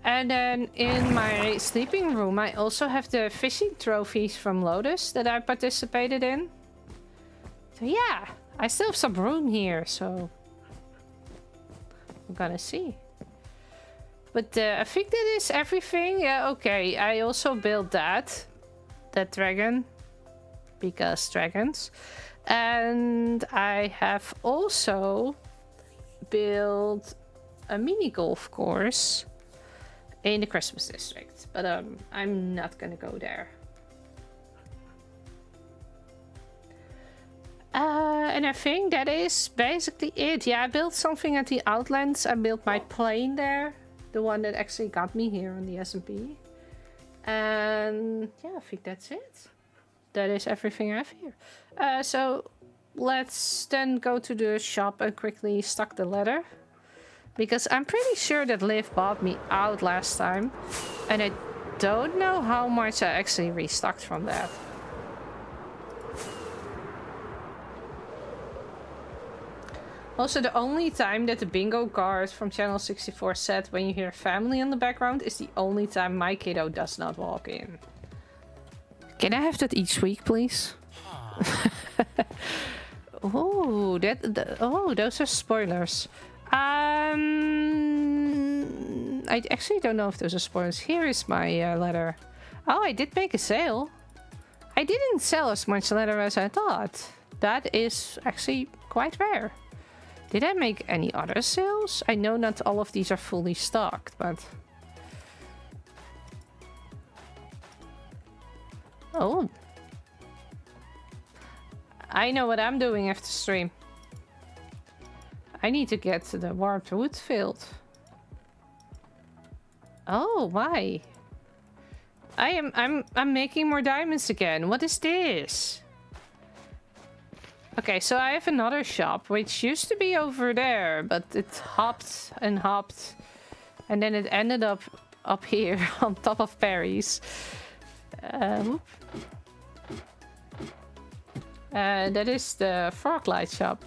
And then in my sleeping room, I also have the fishing trophies from Lotus that I participated in. So yeah, I still have some room here, so we're gonna see. But I think that is everything. Yeah, okay. I also built that dragon, because dragons. And I have also built a mini golf course in the Christmas district. But I'm not gonna go there. And I think that is basically it. Yeah, I built something at the Outlands. I built my plane there. The one that actually got me here on the SMP. And yeah, I think that's it. That is everything I have here. So let's then go to the shop and quickly stock the leather. Because I'm pretty sure that Liv bought me out last time. And I don't know how much I actually restocked from that. Also, the only time that the bingo card from Channel 64 said when you hear family in the background is the only time my kiddo does not walk in. Can I have that each week, please? Oh, oh, those are spoilers. I actually don't know if those are spoilers. Here is my letter. Oh, I did make a sale. I didn't sell as much leather as I thought. That is actually quite rare. Did I make any other sales? I know not all of these are fully stocked, but... Oh. I know what I'm doing after stream. I need to get to the warped wood field. Oh, why? I'm making more diamonds again. What is this? Okay, so I have another shop, which used to be over there, but it hopped and hopped. And then it ended up here on top of Perry's. That is the frog light shop.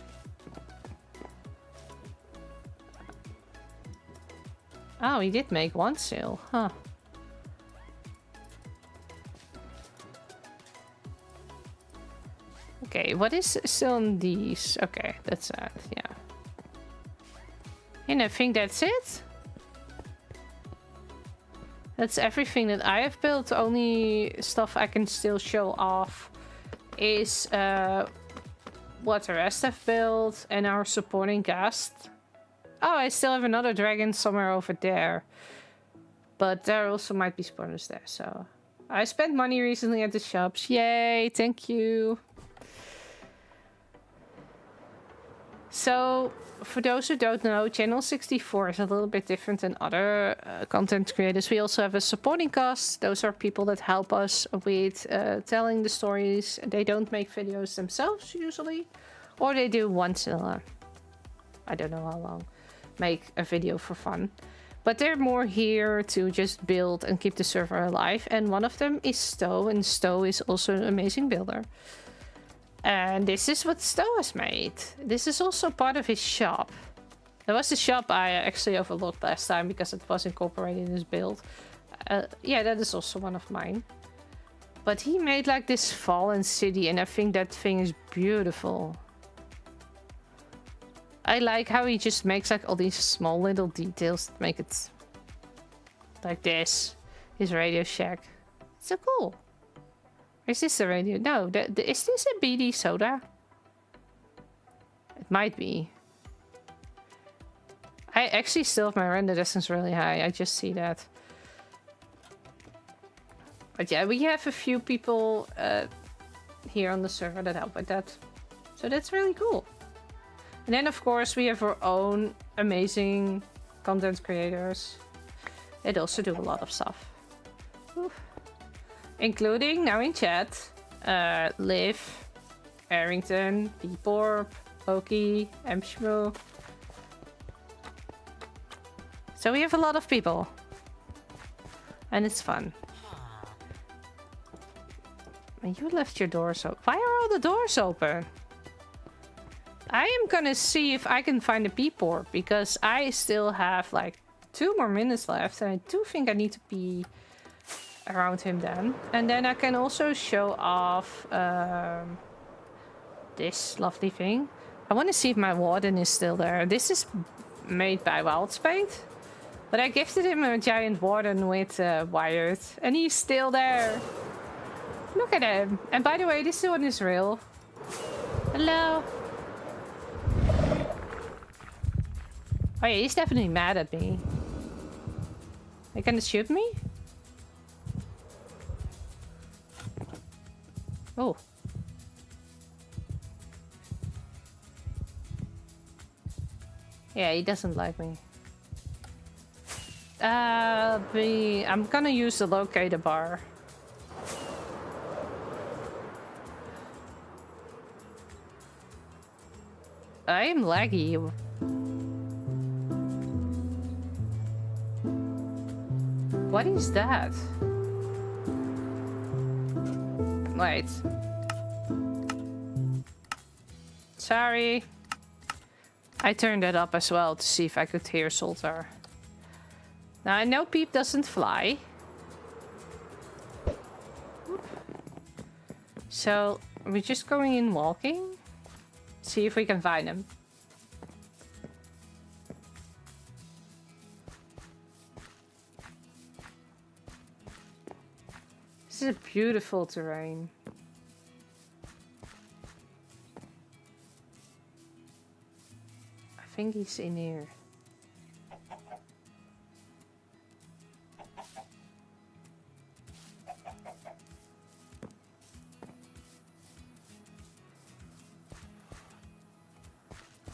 Oh, he did make one sale, huh? Okay, what is still on these? Okay, that's that, yeah. And I think that's it. That's everything that I have built. Only stuff I can still show off is what the rest have built and our supporting cast. Oh, I still have another dragon somewhere over there. But there also might be spawners there, so... I spent money recently at the shops. Yay, thank you. So, for those who don't know, Channel 64 is a little bit different than other content creators. We also have a supporting cast. Those are people that help us with telling the stories. They don't make videos themselves, usually. Or they do once in a... I don't know how long. Make a video for fun. But they're more here to just build and keep the server alive. And one of them is Stowe. And Stowe is also an amazing builder. And this is what Stowe has made. This is also part of his shop. There was a shop I actually overlooked last time because it was incorporated in his build. Yeah, that is also one of mine. But he made like this fallen city and I think that thing is beautiful. I like how he just makes like all these small little details that make it like this. His Radio Shack. It's so cool. Is this a radio? No, is this a BD soda? It might be. I actually still have my render distance really high. I just see that. But yeah, we have a few people here on the server that help with that. So that's really cool. And then of course we have our own amazing content creators. They also do a lot of stuff. Oof. Including, now in chat, Liv, Aerington, Peeporp, Loki, Mshmo. So we have a lot of people. And it's fun. And you left your doors open. Why are all the doors open? I am gonna see if I can find a Peeporp, because I still have like 2 more minutes left. And I do think I need to be around him then. And then I can also show off this lovely thing. I want to see if my warden is still there. This is made by Wildspade. But I gifted him a giant warden with wired. And he's still there. Look at him. And by the way, this one is real. Hello. Oh yeah, he's definitely mad at me. Are you gonna shoot me? Oh. Yeah, he doesn't like me. I'm gonna use the locator bar. I am laggy. What is that? Wait. Sorry. I turned it up as well to see if I could hear Soltar. Now I know Peep doesn't fly. So we're just going in walking. See if we can find him. This is a beautiful terrain. I think he's in here.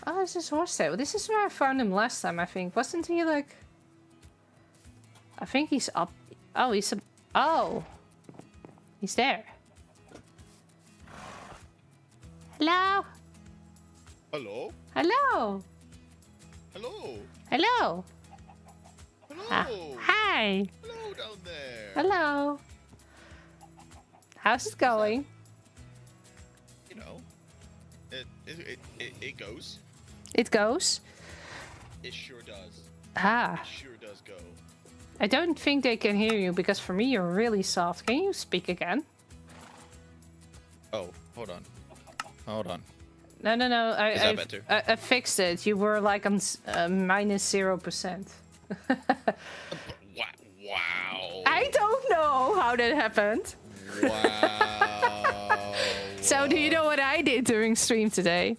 Oh, this is Horsetail. This is where I found him last time, I think. Wasn't he like... I think he's up... Oh, he's Oh. He's there. Hello? Hello? Hello? Hello? Hello? Hello? Hi. Hello down there. Hello. How's it going? You know, it goes. It goes? It sure does. Ah. It sure does go. I don't think they can hear you because for me you're really soft. Can you speak again? Oh, hold on. Hold on. No. Is that better? I fixed it. You were like on minus 0%. Wow. I don't know how that happened. Wow. So do you know what I did during stream today?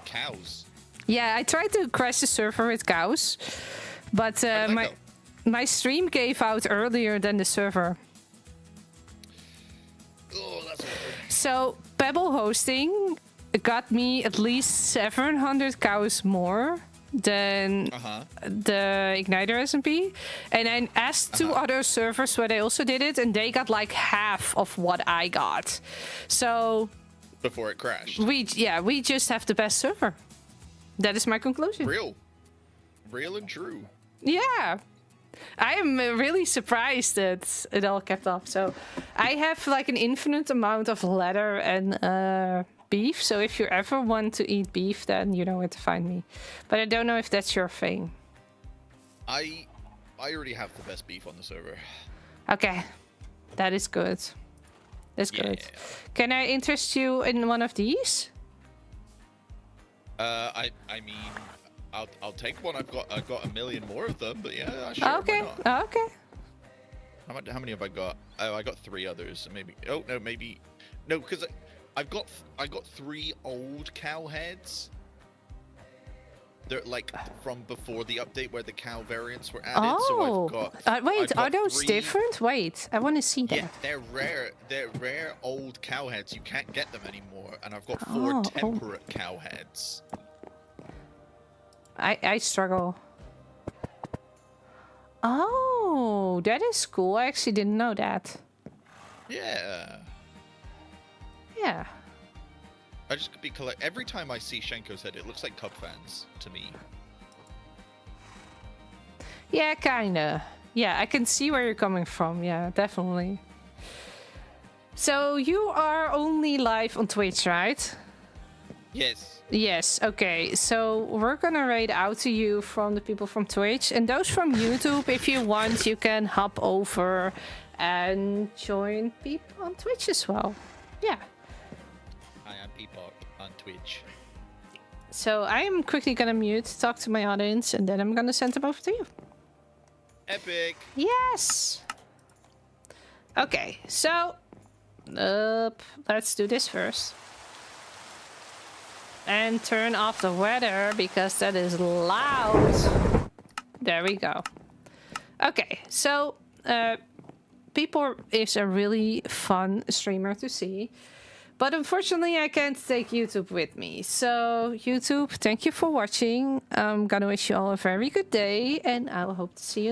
Cows. Yeah, I tried to crash the server with cows, but my stream gave out earlier than the server. Oh, that's awkward. So Pebble hosting got me at least 700 cows more than the Igniter SMP, and I asked two other servers where they also did it, and they got like half of what I got. So Before it crashed. we just have the best server. That is my conclusion. Real and true. Yeah. I am really surprised that it all kept up. So I have like an infinite amount of leather and beef. So if you ever want to eat beef, then you know where to find me. But I don't know if that's your thing. I already have the best beef on the server. Okay. That is good. That's good. Can I interest you in one of these? I mean, I'll take one. I've got a million more of them, but yeah, sure. Okay. Why not? Okay. How many have I got? Oh, I got 3 others. Maybe. Oh no, maybe. No, because I got 3 old cow heads. They're like from before the update where the cow variants were added. Oh. So I've got. Wait, I've are got those 3... different? Wait, I want to see that. Yeah, they're rare. They're rare old cow heads. You can't get them anymore. And I've got 4 Oh. temperate cow heads. I struggle. Oh, that is cool. I actually didn't know that. Yeah. Yeah. I just could be collect. Every time I see Shenko's head, it looks like Cub fans to me. Yeah, kinda. Yeah, I can see where you're coming from. Yeah, definitely. So you are only live on Twitch, right? Yes. Yes, okay. So we're gonna raid out to you from the people from Twitch. And those from YouTube, if you want, you can hop over and join people on Twitch as well. Yeah. I am Peepop on Twitch. So I am quickly gonna mute, talk to my audience, and then I'm gonna send them over to you. Epic. Yes! Okay, so... let's do this first. And turn off the weather, because that is loud. There we go. Okay, so... People is a really fun streamer to see. But unfortunately, I can't take YouTube with me. So, YouTube, thank you for watching. I'm gonna wish you all a very good day, and I will hope to see you